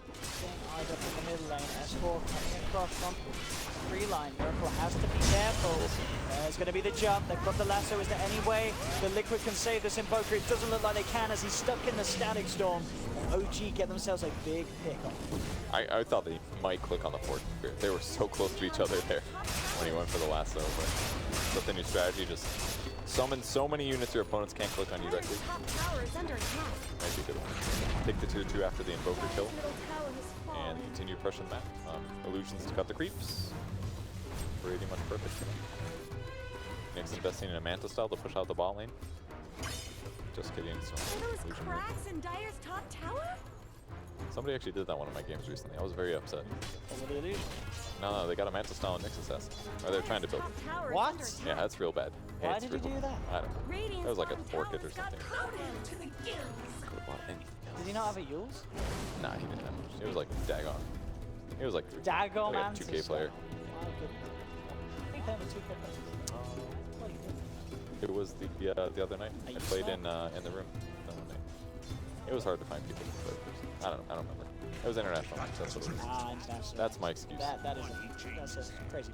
getting tied up in the middle lane. S4 coming across from 3 line. Miracle has to be careful. There's going to be the jump. They've got the lasso. Is there any way the Liquid can save this Invoker? It doesn't look like they can as he's stuck in the Static Storm. OG get themselves a big pick-up. I thought they might click on the Force Spirit. They were so close to each other there when he went for the lasso. But the new strategy, just summon so many units your opponents can't click on you directly. Top tower is under attack. Might be a good one. Take the 2-2 after the Invoker kill. Middle tower has fallen. And continue pressure the map. Illusions to cut the creeps. Pretty much perfect for them. Nick's investing in a Manta style to push out the bot lane. Just kidding. Are those Illusion cracks in Dire's top tower? Somebody actually did that in one of my games recently. I was very upset. What did they do? No, they got a Manta style on Nick's assassin. Or they're trying to build it. Top tower is What? under attack. Yeah, that's real bad. Why It's did you real do bad. that? I don't know. Radiant's That was like a bottom fork it or tower's got something. crowded to the gills. Could've bought anything else. Did he not have a Yules? Nah, he didn't have much. It was like Dagon. It was like Dagon like a Mantis. 2K player. Oh, good. I think they have a 2K player. What do you think? It was the other night. Are I you played sure? in the room the other night. It was hard to find people. But I don't remember. It was international. That's what it was. Ah, international. That's my excuse. That's just crazy.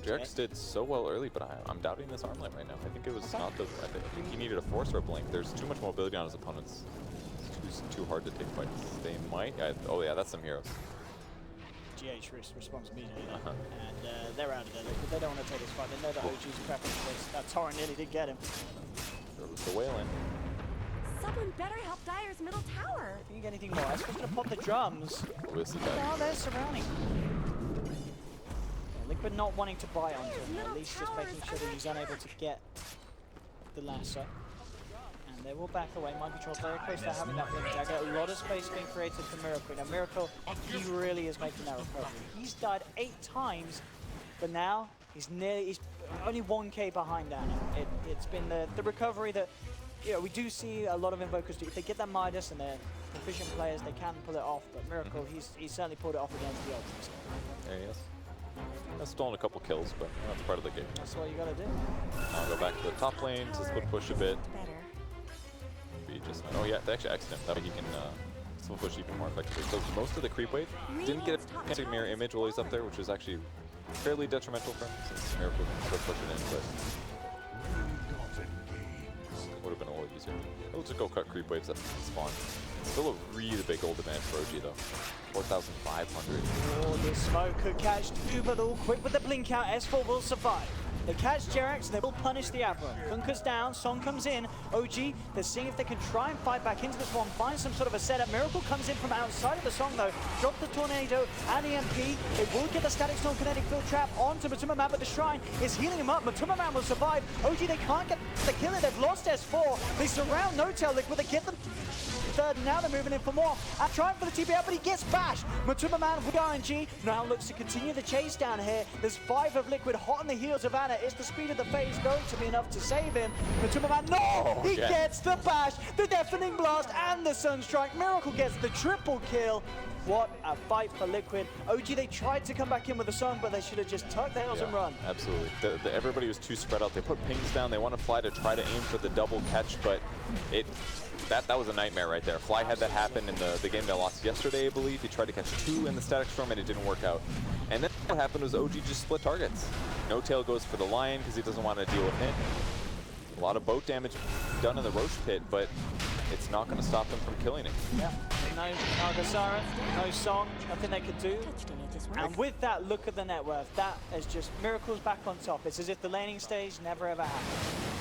Jarex did so well early, but I'm doubting this arm lane right now. I think it was Okay. not the. I think he needed a force or a blink. There's too much mobility on his opponents. It's too hard to take fights. They might. Oh yeah, that's some heroes. GH responds immediately, Uh-huh. and they're out of there. They don't want to take this fight. They know that OG's prepping for this. That Torrent nearly did get him. There was the whale in. Someone better help Dire's middle tower. If you get anything more, I was going to pop the drums. We'll see that. No, they're surrounding. Yeah, Liquid not wanting to buy onto him, at least just making sure that he's unable to get the lasso. And they will back away. Mind Control very close to having that blink dagger. A lot of space being created for Miracle. Now Miracle, he really is making that recovery. He's died 8 times, but now he's only 1k behind Anna. It's been the recovery that, you know, we do see a lot of Invokers do. If they get that Midas and they're proficient players, they can pull it off. But Miracle, he's certainly pulled it off against the Ultimates. There he is. I've stolen a couple kills, but that's part of the game. That's what you gotta do. I'll go back to the top lane to split push a bit. Better. Be just oh yeah, they actually X'd him. That way he can split push even more effectively. So most of the creep wave didn't get a mirror image while he's up there, which was actually fairly detrimental for him since Miracle can split push it in, but would have been a little easier. We'll just go cut creep waves at spawn. It's still a really big gold advantage for OG though. 4,500. Oh, this smoke could catch Ubadal. Quick with the blink out. S4 will survive. They catch Jerax, they will punish the Aberrant. Kunkka's down, Song comes in. OG, they're seeing if they can try and fight back into this one, find some sort of a setup. Miracle comes in from outside of the Song though. Drop the Tornado and EMP. They will get the Static Storm Kinetic Field Trap onto Matuma Man, but the Shrine is healing him up. Matuma Man will survive. OG, they can't get the kill. They've lost S4. They surround No-Tail Liquid. They get them third, and now they're moving in for more. And trying for the TP out, but he gets bashed. Matuma Man with RNG now looks to continue the chase down here. There's 5 of Liquid hot on the heels of Anna. Is the speed of the phase going to be enough to save him? Matuma Man, no! He gets the bash, the deafening blast, and the Sunstrike. Miracle gets the triple kill. What a fight for Liquid. OG, they tried to come back in with the song, but they should have just tucked their heels and run. Absolutely. Everybody was too spread out. They put pings down. They want to fly to try to aim for the double catch, but that was a nightmare right there. Fly had that happen in the game they lost yesterday, I believe. He tried to catch 2 in the Static Storm, and it didn't work out. And then what happened was OG just split targets. No-Tail goes for the Lion because he doesn't want to deal with him. A lot of boat damage done in the Roche pit, but it's not going to stop them from killing it. Yeah, no Nagasara, no Song, nothing they could do. And with that, look at the net worth. That is just Miracle's back on top. It's as if the laning stage never ever happened.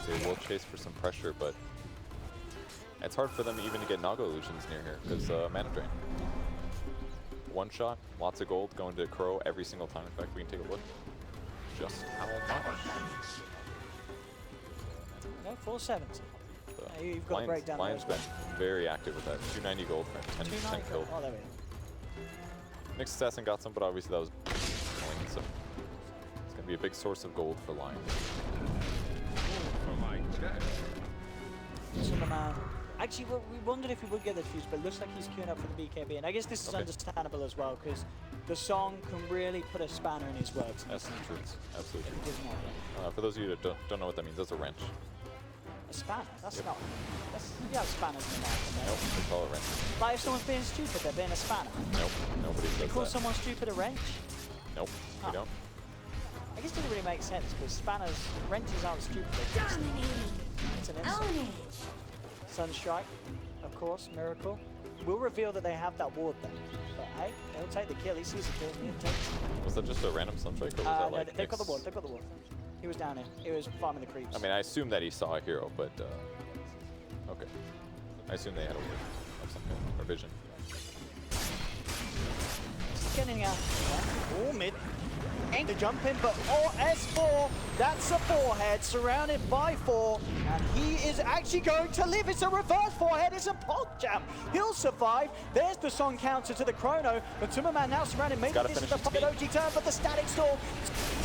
They will chase for some pressure, but it's hard for them even to get Naga illusions near here because mana drain. One shot, lots of gold going to Crow every single time. In fact, we can take a look just how much. No, 470. You've got a breakdown. Lion's been very active with that. 290 gold for 10 killed. Oh, there we go. Nick's assassin got some, but obviously that was killing, so it's going to be a big source of gold for Lion. Superman. Actually, we wondered if we would get the fuse, but it looks like he's queuing up for the BKB. And I guess this is understandable as well, because the Song can really put a spanner in his works. That's true. Absolutely. It does not, yeah. For those of you that don't know what that means, that's a wrench. A spanner? That's not. That's, you have spanners in the market, mate. Nope, we call it wrench. Like if someone's being stupid, they're being a spanner. Nope, nobody You says call that. someone stupid a wrench? Nope, Oh. we don't. I guess it doesn't really make sense because spanners, wrenches aren't stupid. They're just, it's an insult. Sunstrike, of course, Miracle. We'll reveal that they have that ward then. But hey, they'll take the kill. He sees the kill. He takes it. Was that just a random sunstrike or was that No, like they've got the ward. They've got the ward. He was down here. He was farming the creeps. I mean, I assume that he saw a hero, but okay. I assume they had a ward of some kind or vision. Just getting out. Oh, mid. Ain't the jump in, but oh, S4. That's a forehead surrounded by 4. And he is actually going to live. It's a reverse forehead. It's a pod jam. He'll survive. There's the song counter to the chrono. But Tumberman now surrounded. Maybe this is the pocket OG turn, but the static storm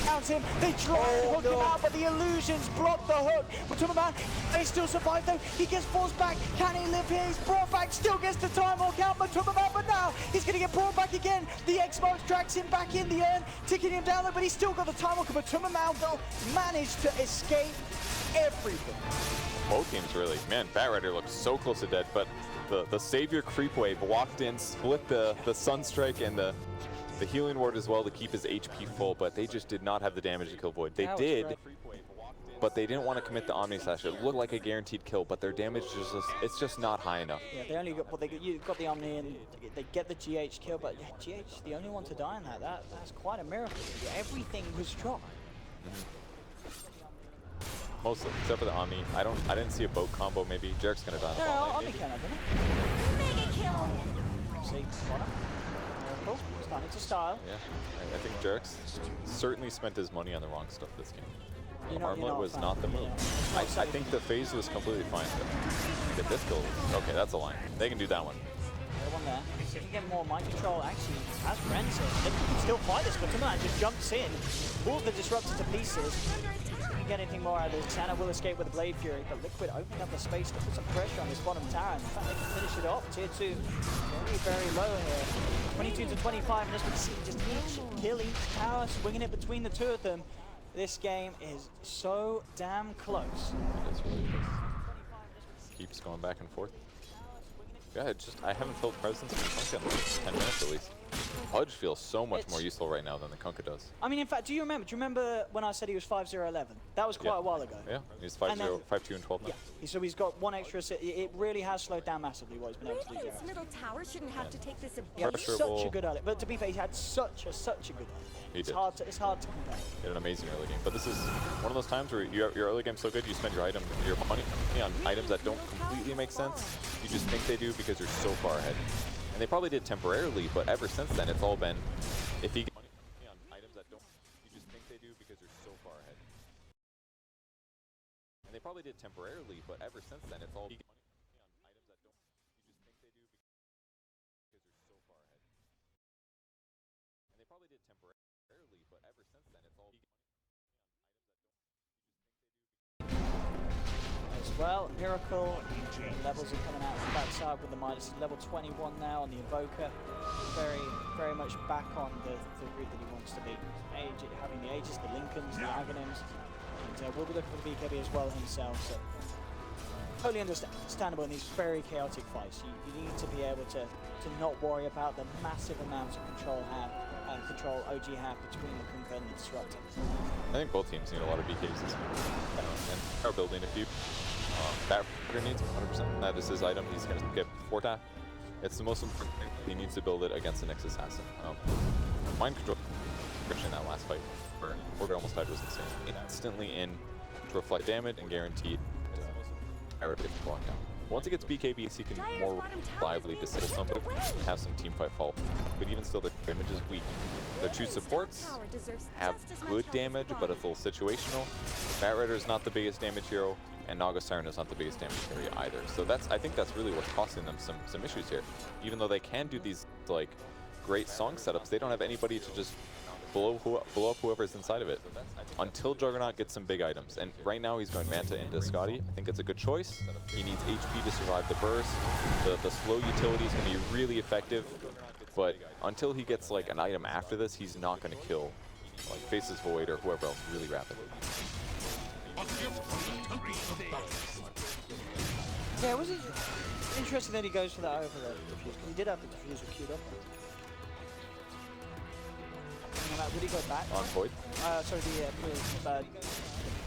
counts him. They try and hook him out, but the illusions block the hook. But Tumberman, they still survive though. He gets forced back. Can he live here? He's brought back. Still gets the time or count, but Tumberman, but now he's going to get brought back again. The X-Mox drags him back in the urn, ticking him down, but he's still got the time walker. But Tumberman will manage to escape everything. Both teams really. Man, Batrider looked so close to dead, but the Savior creep wave walked in, split the Sunstrike and the healing ward as well to keep his HP full, but they just did not have the damage to kill Void. They did, but they didn't want to commit the Omni Slash. It looked like a guaranteed kill, but their damage is it's just not high enough. Yeah, they only got, well, you got the Omni and they get the GH kill, but yeah, GH the only one to die in that. That's quite a miracle. Everything was dropped. Mostly, except for the Omni. I didn't see a boat combo. Maybe Jarek's gonna die. On the No, bot lane, Omni maybe. can have it. Mega kill! See, Connor. Miracle, starting to style. Yeah, I think Jarek's certainly spent his money on the wrong stuff this game. You're not Armlet was a fan. not the move. Yeah. I think the phase was completely fine. Get this kill. Okay, that's a line. They can do that one. The one there. So you can get more mind control. Actually, as Brent said, they can still fight this, but Tumberman just jumps in, pulls the Disruptor to pieces. Can get anything more out of this. Santa will escape with the Blade Fury, but Liquid opening up the space to put some pressure on this bottom tower. In fact, they can finish it off. Tier 2 very, very low here. 22 to 25, and as we can see, just each kill, each tower, swinging it between the two of them. This game is so damn close. It's really close. Keeps going back and forth. Yeah, I haven't felt presence in the Kunkka in like 10 minutes at least. Pudge feels so much more useful right now than the Kunkka does. I mean, in fact, do you remember when I said he was 5-0-11? That was quite a while ago. Yeah, he's 5-0, 5-2 and 12 now. Yeah, so he's got one extra. It really has slowed down massively what he's been able to do. Radiant's Gareth. middle tower shouldn't have to take this He had abuse. such Pressurable. a good early, but to be fair, he had such a good early. He It's did. hard to compare. He had an amazing early game. But this is one of those times where your early game's so good, you spend your money on items that don't completely make sense. You just think they do because you're so far ahead. And they probably did temporarily, but ever since then, it's all been, if you get money on items that don't, you just think they do because you're so far ahead. And they probably did temporarily, but ever since then, it's all money on items that don't, you just think they do because you're so far ahead. And they probably did temporarily, but ever since then, it's all As well, Miracle levels are coming out from backside with the Midas. Level 21 now on the Invoker. Very much back on the route that he wants to be. Having the Aegis, the Lincolns, the Aghanims. And we'll be looking for the BKB as well himself. So totally understandable in these very chaotic fights. You need to be able to not worry about the massive amounts of control OG have between the Kunkka and the Disruptor. I think both teams need a lot of BKs this game. And are building a few. Batrider needs 100%. That is his item. He's going to get 4 tap. It's the most important thing. He needs to build it against the next assassin. Mind control in that last fight where Order almost died was insane. Instantly in to reflect damage and guaranteed Batrider gets blocked down. Once it gets BKBs, he can more reliably disable somebody and have some team fight fall. But even still, the damage is weak. Their 2 supports have good damage, but it's a little situational. Batrider is not the biggest damage hero, and Naga Siren is not the biggest damage hero either. So I think that's really what's costing them some issues here. Even though they can do these like great song setups, they don't have anybody to just blow up whoever's inside of it. Until Juggernaut gets some big items. And right now he's going Manta into Scotty. I think it's a good choice. He needs HP to survive the burst. The slow utility is going to be really effective. But until he gets like an item after this, he's not going to kill like Faces Void or whoever else really rapidly. Yeah, was it interesting that he goes for that over the diffuse? He did have the diffuser queued up. Would he go back? On Void? Sorry,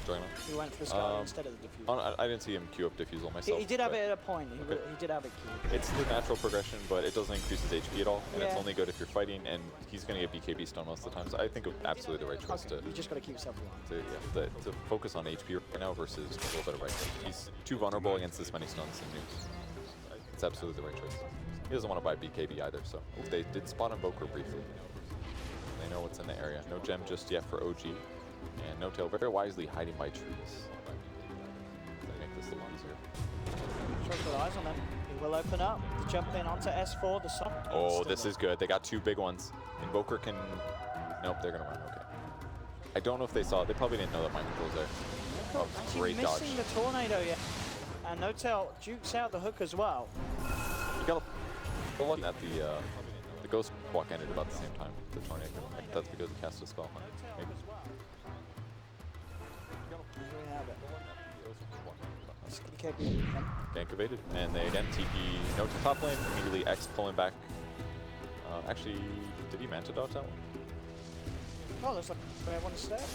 Join on. he went for the Sky instead of the diffuser. I didn't see him queue up Diffusal myself. He did have but it at a point. He did have it queued. It's the natural progression, but it doesn't increase his HP at all, and it's Yeah. only good if you're fighting, and he's going to get BKB stun most of the time, so I think it was absolutely the right choice Okay, you just got to keep yourself alive. to focus on HP right now versus a little bit of right click. He's too vulnerable against this many stuns and nukes. It's absolutely the right choice. He doesn't want to buy BKB either, so they did spot Invoker briefly. They know what's in the area. No gem just yet for OG, and no tail very wisely hiding by trees. They make this a lot easier. Trying to put eyes on him. He will open up. Jump in onto S4. The sun. Oh, this is good. They got two big ones. Invoker can... Nope, they're going to run. Okay. I don't know if they saw it. They probably didn't know that Mind Control was there. Oh, Actually great dodge. missing the tornado yet. And No Tail jukes out the hook as well. You got to look at the Ghost Walk ended about the same time. The tornado. Like, that's because he cast a spell. Maybe. Here we have it. BKB. Gank evaded, and they again TP no to top lane. Immediately X pulling back. Actually, did he Manta dodge that one? Oh, looks like they want to stay there.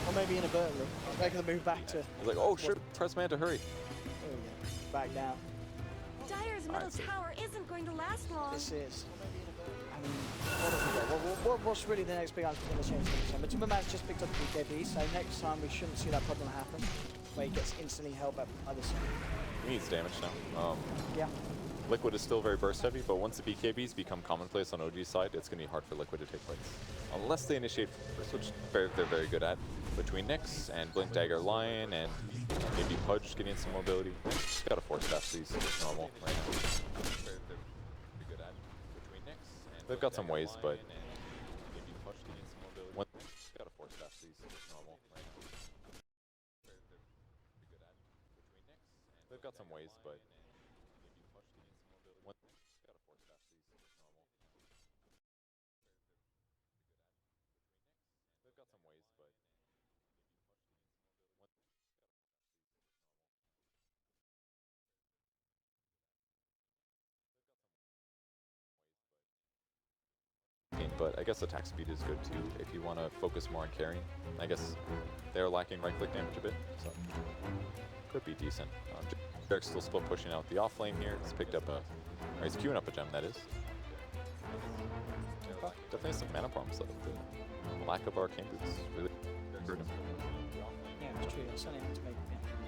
Or maybe inadvertently. Making the move back to. I was like, oh shit, press Manta, hurry. There we go. Back down. Dyer's middle tower isn't going to last long. This is. I mean, what's really the next big item going to change things? But Timberman's just picked up the BKB, so next time we shouldn't see that problem happen, where he gets instantly held back by the side. He needs damage now. Yeah. Liquid is still very burst heavy, but once the BKBs become commonplace on OG's side, it's going to be hard for Liquid to take fights. Unless they initiate first, which they're very good at. Between Nyx and Blink Dagger Lion and maybe Pudge getting some mobility. Just got to force that, please. It's normal right now. They're pretty good at. Between Nyx and they've got some ways, but maybe Pudge getting some mobility. Got to force that, please. It's normal right now. They're pretty good at. Between Nyx and they've got some ways, but maybe Pudge getting some mobility. Got to force that, please. It's normal. They've got some ways, but but I guess attack speed is good too if you want to focus more on carrying. I guess they're lacking right click damage a bit, so could be decent. Derek's still split pushing out the off lane here. He's picked up a, or he's queuing up a gem, that is. Definitely some mana problems though. The lack of arcane boots really hurt him. Yeah, it's true. It's something to make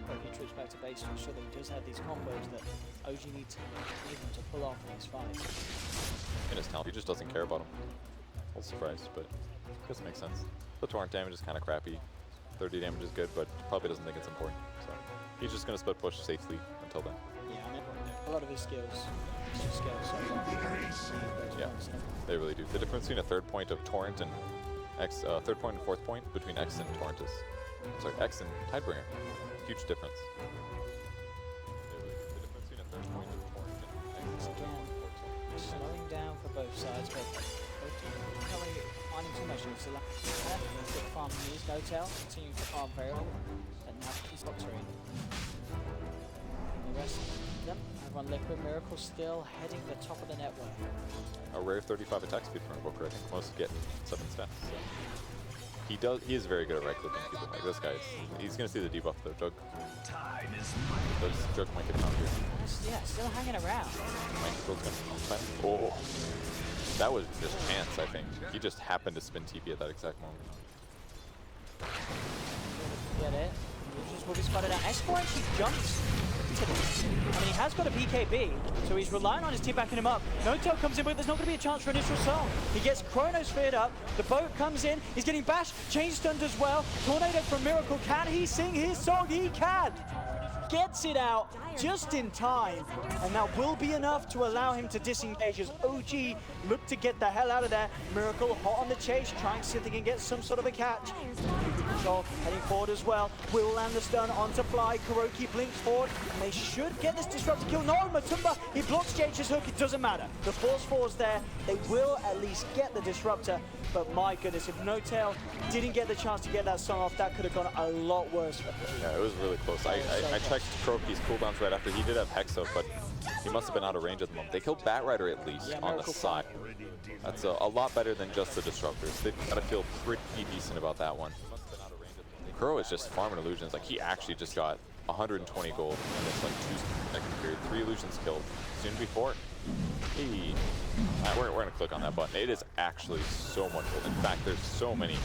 OG troops back to base to ensure that he does have these combos that OG needs him to pull off in these fights. In his talent, he just doesn't care about him. A little surprised, but I guess it makes sense. The torrent damage is kind of crappy. 30 damage is good, but probably doesn't think it's important. So he's just going to split push safely until then. Yeah, I mean, a lot of his skills. Yeah, they really do. The difference between a third point of torrent and X, third point and fourth point between X and torrent is, sorry, X and Tidebringer. Huge difference. The difference between a third point of torrent and X and Slowing down for both sides, but not really finding too much use. Good farm news, No Tail continuing to farm very well, but now he's got three. The rest of them, everyone Liquid, Miracle still heading the top of the network. a rare 35 attack speed for Invoker. I think most get 7 stats. So. He is very good at right clicking people. Like this guy, he's gonna see the debuff though. Jug. Does Jug might get found here. Yeah, still hanging around. Mind Control's gonna oh, that was just chance. I think he just happened to spin TP at that exact moment. Get it. Just will be spotted out. S4 actually jumps to this. I mean, he has got a BKB, so he's relying on his team backing him up. No Tail comes in, but there's not going to be a chance for initial song. He gets Chronosphered up. The boat comes in. He's getting bashed. Chain stunned as well. Tornado from Miracle. Can he sing his song? He can. Gets it out just in time, and that will be enough to allow him to disengage as OG look to get the hell out of there. Miracle hot on the chase, trying to see if they can get some sort of a catch. Control heading forward as well. Will land the stun onto Fly. Kuroki blinks forward, and they should get this disruptor kill. No, Matumba, he blocks JH's hook. It doesn't matter. The force 4's there. They will at least get the disruptor. but my goodness, if No-Tail didn't get the chance to get that song off, that could have gone a lot worse for him. Yeah, it was really close. I checked Kuroki's cooldowns right after. He did have Hexo, but he must have been out of range at the moment. They killed Batrider at least Yeah, on the Miracle side. That's a lot better than just the Disruptors. They've got to feel pretty decent about that one. Kuro is just farming illusions. Like, he actually just got 120 gold in this, like, 2-second period. 3 illusions killed. Soon before. Hey. We're going to click on that button. It is actually so much gold. In fact, there's so many.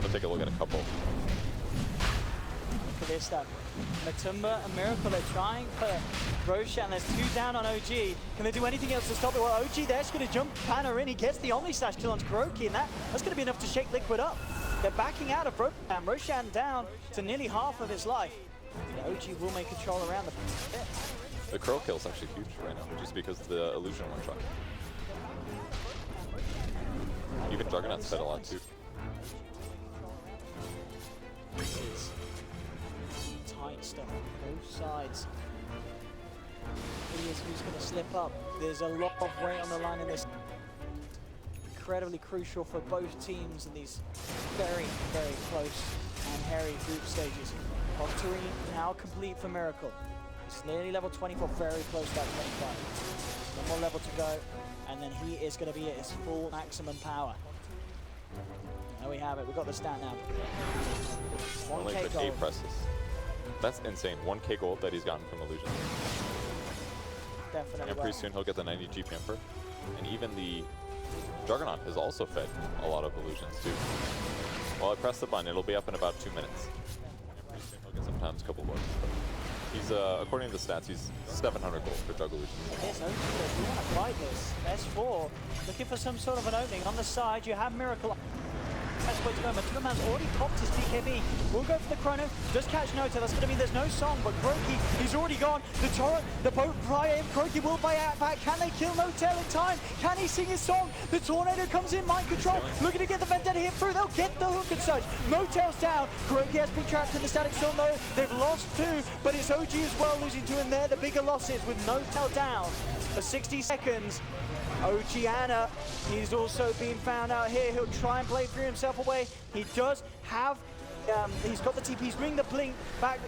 We'll take a look at a couple. Look at this stuff. Matumba and Miracle are trying for Roshan. There's 2 down on OG. Can they do anything else to stop it? Well, OG there's going to jump Panna in. He gets the Omni Slash kill on Kuroki, and that's going to be enough to shake Liquid up. They're backing out of Roshan. Roshan down to nearly half of his life. And OG will make control around the pit. The Crow kill is actually huge right now, just because of the illusion one shot. Even Juggernaut's fed a lot too. This is tight stuff on both sides. Who's going to slip up? There's a lot of weight on the line in this. Incredibly crucial for both teams in these very, very close and hairy group stages. Octarine now complete for Miracle. It's nearly level 24, very close to that 25. One more level to go, and then he is going to be at his full maximum power. There we have it. We've got the stat now. Only 1K took gold. 8 presses. That's insane. 1K gold that he's gotten from illusions. Definitely. And pretty soon he'll get the 90 GP Emperor. And even the Juggernaut has also fed a lot of illusions too. Well, I press the button, it'll be up in about 2 minutes. And pretty soon he'll get sometimes a couple more. He's, according to the stats, he's 700 gold for Jug Illusions. Yes, okay, if you want to fight this, S4, looking for some sort of an opening. On the side, you have Miracle. That's where to go. Matuma's already popped his BKB. We'll go for the Chrono. Does catch Nota. That's going to mean there's no song, but Kuroki, he's already gone. The Torrent, the boat prior him. Kuroki will buy out back. Can they kill No-Tail in time? Can he sing his song? The Tornado comes in, mind control. Looking to get the Vendetta hit through. They'll get the hook and such. No-Tail's down. Kuroki has been trapped in the static storm though. They've lost 2, but it's OG as well losing 2, and they're the bigger losses with No-Tail down for 60 seconds. Oceana, he's also been found out here. He'll try and play through himself away. He does have, he's got the TP. He's doing the blink back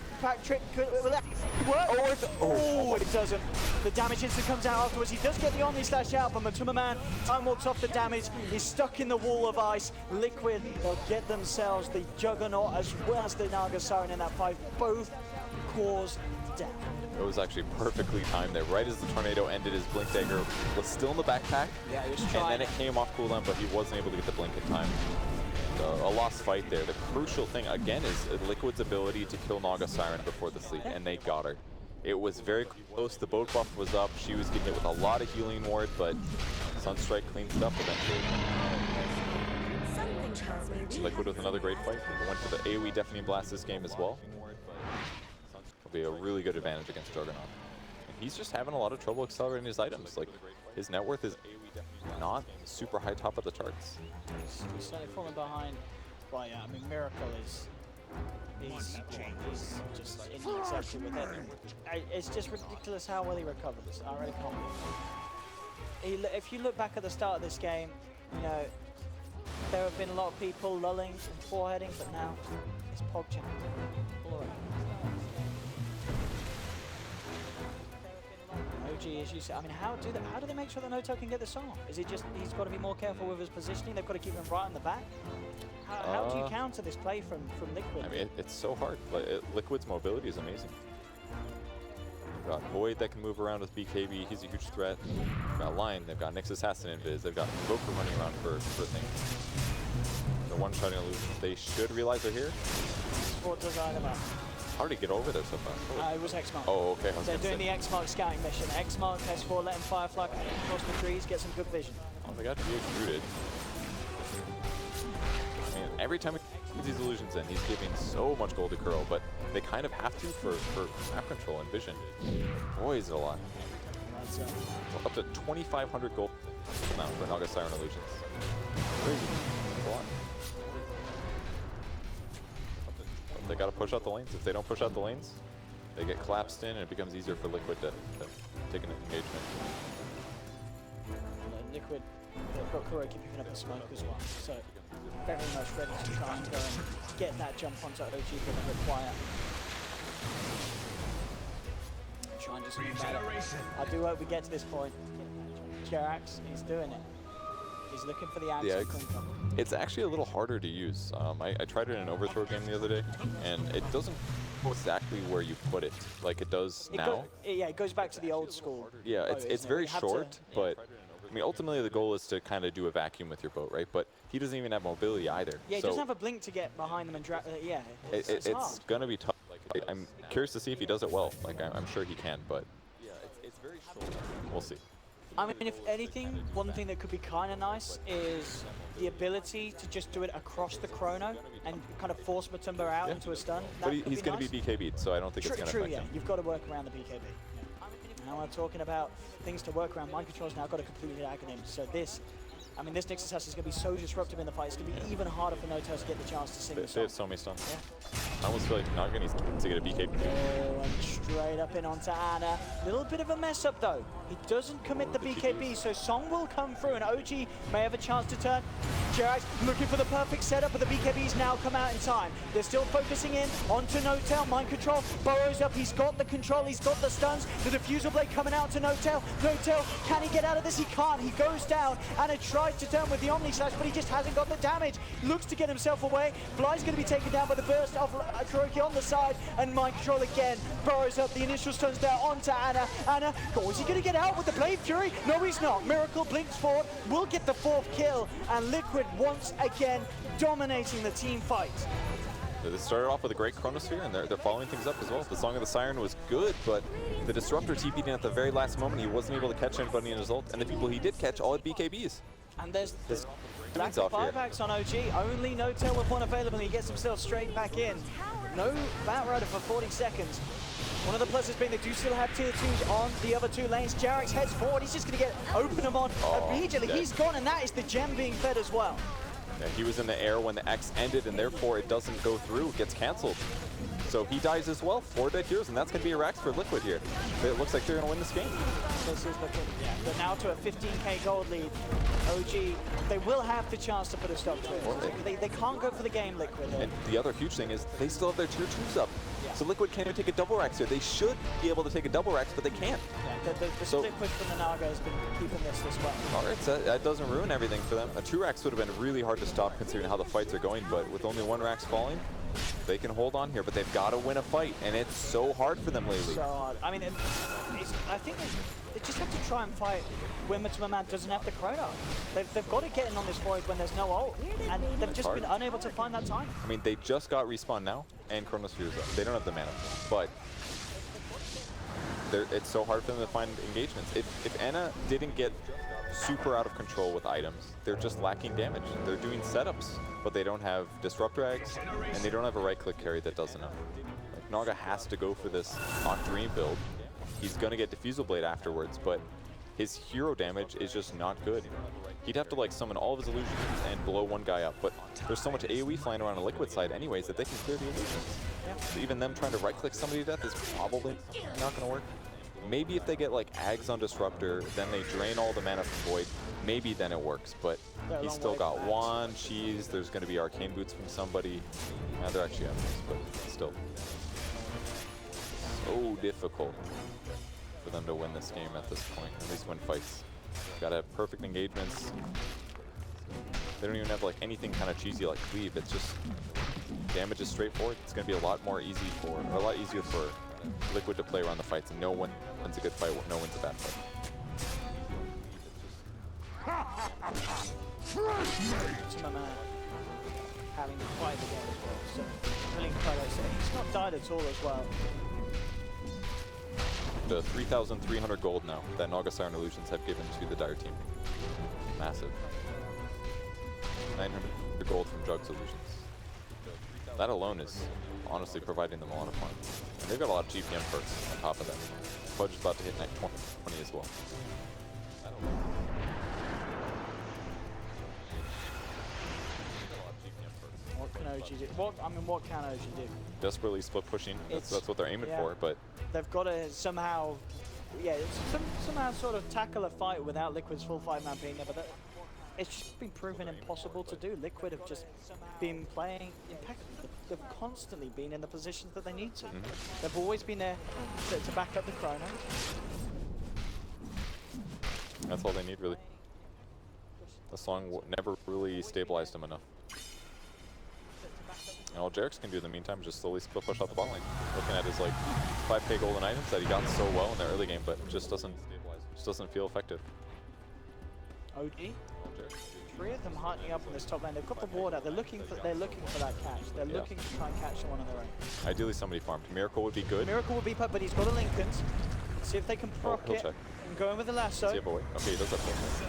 trick. Will that work? Oh, it doesn't. The damage instant comes out afterwards. He does get the Omni Slash out, but Matuma Man time walks off the damage. He's stuck in the wall of ice. Liquid, they'll get themselves the Juggernaut as well as the Naga Siren in that fight. Both cores down. It was actually perfectly timed there. Right as the Tornado ended, his Blink Dagger was still in the backpack. Yeah, he was and trying. then it came off cooldown, but he wasn't able to get the Blink in time. A lost fight there. The crucial thing, again, is Liquid's ability to kill Naga Siren before the sleep, and they got her. It was very close. The boat buff was up. She was getting hit with a lot of healing ward, but Sunstrike cleaned it up eventually. Something tells me we Liquid with another great fight. We went for the AoE Deafening Blast this game as well. Will be a really good advantage against Juggernaut. And he's just having a lot of trouble accelerating his items. Like, his net worth is not super high top of the charts. He's slightly falling behind. But yeah, I mean, Miracle is he's just inexactable with it. It's just ridiculous how well he recovers. I really can't believe it. If you look back at the start of this game, you know, there have been a lot of people lulling and foreheading, but now it's PogChamp all around. OG, as you say, I mean, how do they make sure that No-Tail can get the song? Is it just he's got to be more careful with his positioning? They've got to keep him right in the back. How do you counter this play from Liquid? I mean, it's so hard. Like, Liquid's mobility is amazing. They've got Void that can move around with BKB. He's a huge threat. They've got Lion. They've got Nyx Assassin Invis. They've got Invoker running around for things. The one-shotting illusions. They should realize they're here. What does either up? Hard to get over there so fast. It was X-Mark. Oh, okay. They're doing the X-Mark scouting mission. X-Mark, S4, letting Firefly across the trees, get some good vision. Oh, they got GH rooted. I mean, every time he puts these illusions in, he's giving so much gold to Kuro, but they kind of have to for map control and vision. Boy, is it a lot. That's Well, up to 2,500 gold now for Naga Siren illusions. Crazy. That's a lot. They got to push out the lanes. If they don't push out the lanes, they get collapsed in, and it becomes easier for Liquid to take an engagement. Liquid, they've got Kuroki picking up the smoke as well. So very much ready to try and go and get that jump onto OG given the quiet. Try and do something better. I do hope we get to this point. Jerax, he's doing it. He's looking for the axe. Yeah, it's actually a little harder to use. I tried it in an overthrow game the other day, and it doesn't go exactly where you put it, like it does now. Yeah, it goes back to the old school. Yeah, boat, it's isn't very it? You have short, but I mean, ultimately the goal is to kind of do a vacuum with your boat, right? But he doesn't even have mobility either. Yeah, he so doesn't have a blink to get behind them and drag. Yeah, it's hard. gonna be tough. I'm curious to see if he does it well. Like I'm sure he can, but it's very short. We'll see. I mean, if anything, one thing that could be kind of nice is the ability to just do it across the chrono and kind of force Matumba out into a stun. But he's going to be BKB'd, so I don't think it's going to affect him. You've got to work around the BKB. Now we're talking about things to work around. Mind Control's now got a completely acronym. So this next assassin is going to be so disruptive in the fight. It's going to be even harder for Noto to get the chance to sing the song. They have so many stuns. Yeah. I almost feel like Naga needs to get a BKB. Oh, and straight up in onto Ana. Little bit of a mess up though. He doesn't commit the BKB, so Song will come through and OG may have a chance to turn. Jerax looking for the perfect setup, but the BKBs now come out in time. They're still focusing in onto Notel. Mind Control burrows up. He's got the control. He's got the stuns. The diffusal blade coming out to Notel. Notel, can he get out of this? He can't. He goes down. Ana tries to turn with the Omni Slash, but he just hasn't got the damage. Looks to get himself away. Bly's going to be taken down by the burst of Kuroki on the side, and Mind Control again burrows up. The initial stuns there onto Ana. Ana, oh, is he going to get out with the Blade Fury? No, he's not. Miracle blinks forward. Will get the 4th kill, and Liquid once again dominating the team fight. They started off with a great Chronosphere, and they're following things up as well. The Song of the Siren was good, but the Disruptor TP'd in at the very last moment. He wasn't able to catch anybody in his ult, and the people he did catch all had BKBs. And there's lack off of here. buybacks on OG. Only Notel with one available. He gets himself straight back in. No Bat Rider for 40 seconds. One of the pluses being they do still have tier 2s on the other 2 lanes. Jerax heads forward. He's just going to get open them on immediately. Yeah. He's gone, and that is the gem being fed as well. Yeah, he was in the air when the X ended, and therefore it doesn't go through. It gets canceled. So he dies as well. 4 dead heroes, and that's going to be a Rax for Liquid here. It looks like they're going to win this game. This is looking, but now to a 15k gold lead. OG, they will have the chance to put a stop to it. They can't go for the game, Liquid. And the other huge thing is they still have their tier 2s up. Yeah. So Liquid can't even take a double Rax here. They should be able to take a double Rax, but they can't. Yeah, the split push from the Naga has been keeping this well. All right, so that doesn't ruin everything for them. A 2 Rax would have been really hard to stop considering how the fights are going, but with only 1 Rax falling, they can hold on here, but they've got to win a fight, and it's so hard for them lately. So hard. I mean, I think they just have to try and fight when Matumba doesn't have the chrono. They've got to get in on this void when there's no ult, and they've just been unable to find that time. I mean, they just got respawn now, and Chronosphere's up. They don't have the mana, but it's so hard for them to find engagements. If Ana didn't get super out of control with items, they're just lacking damage. They're doing setups, but they don't have Disruptor Eggs, and they don't have a right-click carry that does enough. Like, Naga has to go for this Octarine build. He's going to get Diffusal Blade afterwards, but his hero damage is just not good. He'd have to like summon all of his illusions and blow one guy up, but there's so much AoE flying around on Liquid side anyways that they can clear the illusions. Yeah. So even them trying to right-click somebody to death is probably not going to work. Maybe if they get like Ags on Disruptor, then they drain all the mana from Void, maybe then it works, but he's still got one cheese, there's going to be Arcane Boots from somebody. Now they're actually on this, but still. So difficult for them to win this game at this point, at least win fights. Gotta have perfect engagements. They don't even have like anything kind of cheesy like cleave. It's just damage is straightforward. It's gonna be a lot more easy for, or a lot easier for Liquid to play around the fights, and no one wins a good fight, no one's a bad fight. Having to fight the game as well. So, Brilliant Carlos, he's not died at all as well. The 3,300 gold now that Naga Siren Illusions have given to the Dire team. Massive. 900 gold from Jug's Illusions. That alone is honestly providing them a lot of fun. And they've got a lot of GPM perks on top of that. Fudge is about to hit next 20 as well. What can OG do? What can OG do? Desperately split pushing. That's what they're aiming for, but they've got to somehow yeah, somehow sort of tackle a fight without Liquid's full 5-man being there, but it's just been proven impossible to do. Liquid have just been playing impeccably. They've constantly been in the positions that they need to. They've always been there to back up the chrono. That's all they need, really. The song never really stabilized him enough. And all Jarex can do in the meantime is just slowly push out the bot lane. Looking at his like 5k golden items that he got so well in the early game, but just doesn't feel effective. OG, 3 of them heartening up on this top lane. They've got the ward out. They're looking for that catch. They're looking to try and catch someone on their own. Ideally, somebody farmed. Miracle would be good. Miracle will be put, but he's got a Linken's. See if they can proc it. Check. And go in with the lasso. See if away. Okay, he does have full.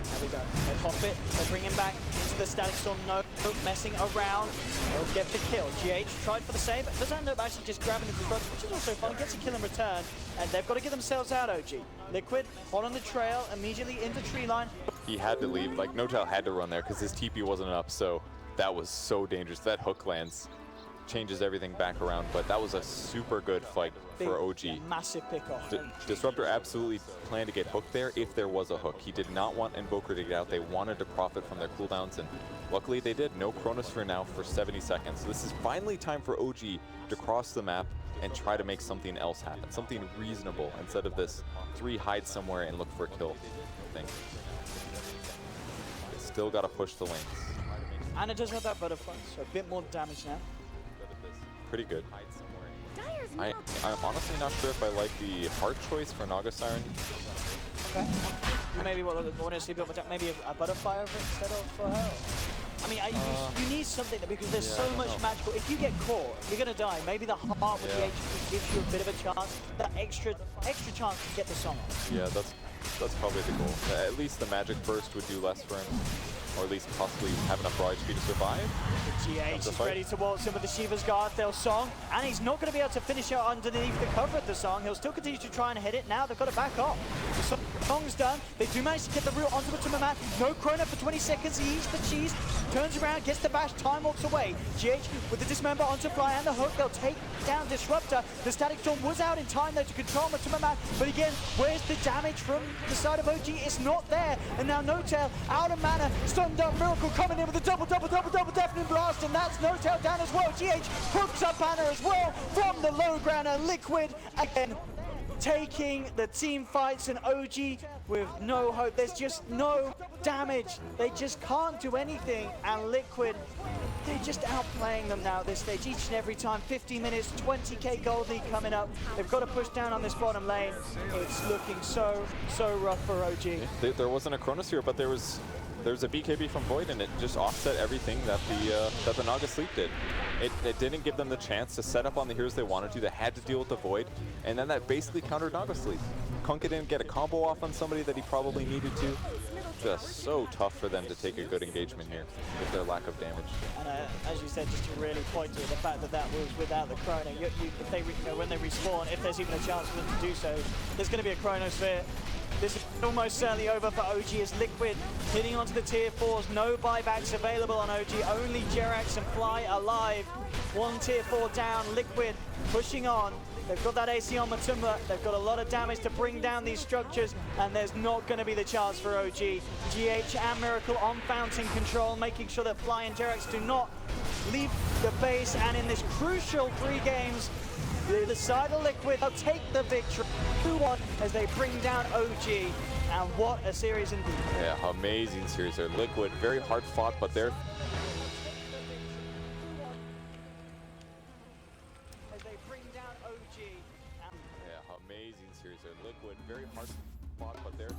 There we go. They pop it. They bring him back into the static storm. No messing around. They'll get the kill. GH tried for the save. Does end up actually just grabbing the disruptor, which is also fun. Gets a kill in return. And they've got to get themselves out, OG. Liquid, hot on the trail, immediately into tree line. He had to leave. Like, NoTel had to run there because his TP wasn't up. So that was so dangerous. That hook lands. Changes everything back around, but that was a super good fight for OG. Yeah, massive pick off. Disruptor absolutely planned to get hooked there if there was a hook. He did not want Invoker to get out. They wanted to profit from their cooldowns, and luckily they did. No Chronosphere now for 70 seconds. So this is finally time for OG to cross the map and try to make something else happen, something reasonable, instead of this 3 hide somewhere and look for a kill thing. Still got to push the lanes. And it does have that butterfly, so a bit more damage now. Pretty good. Dyer's I'm honestly not sure if I like the heart choice for Naga Siren. Okay. Maybe want to see a bit more maybe a butterfly over it instead of for her. I mean, you need something because there's so much magical. If you get caught, you're gonna die. Maybe the heart with the HP gives you a bit of a chance. That extra chance to get the song off. Yeah, that's probably the goal. At least the magic burst would do less for him. Or at least possibly have enough raw HP to survive. GH is ready to waltz in with the Shiva's Guard, their song, and he's not going to be able to finish out underneath the cover of the song. He'll still continue to try and hit it. Now they've got to back off. The song's done. They do manage to get the root onto the Timmerman. No chrono for 20 seconds. He eats the cheese, turns around, gets the bash, time walks away. GH with the dismember onto Fly and the hook. They'll take down Disruptor. The Static Storm was out in time though to control the Timmerman, but again, where's the damage from the side of OG? It's not there. And now NoTel out of mana. Stunned up Miracle coming in with a double deafening blast, and that's NoTel down as well. GH hooks up Banner as well from the low ground, and Liquid again taking the team fights, and OG with no hope. There's just no damage. They just can't do anything, and Liquid, they're just outplaying them now at this stage each and every time. 50 minutes, 20k gold lead coming up. They've got to push down on this bottom lane. It's looking so rough for OG. There wasn't a Chronosphere, but there's a BKB from Void, and it just offset everything that the Naga Sleep did. It didn't give them the chance to set up on the heroes they wanted to. They had to deal with the Void, and then that basically countered Naga Sleep. Kunkka didn't get a combo off on somebody that he probably needed to. Just so tough for them to take a good engagement here with their lack of damage. And as you said, just to really point to the fact that that was without the Chrono. If they, when they respawn, if there's even a chance for them to do so, there's going to be a Chronosphere. This is almost certainly over for OG as Liquid hitting onto the tier 4s. No buybacks available on OG. Only Jerax and Fly alive. 1 tier 4 down. Liquid pushing on. They've got that AC on Matumba. They've got a lot of damage to bring down these structures, and there's not going to be the chance for OG. GH and Miracle on fountain control, making sure that Fly and Jerax do not leave the base. And in this crucial 3 games, the side of Liquid, they'll take the victory 2-1 as they bring down OG. And what a series indeed. Yeah, amazing series there. Liquid, very hard fought, but they're... As they bring down OG. Yeah, amazing series there. Liquid, very hard fought, but they're...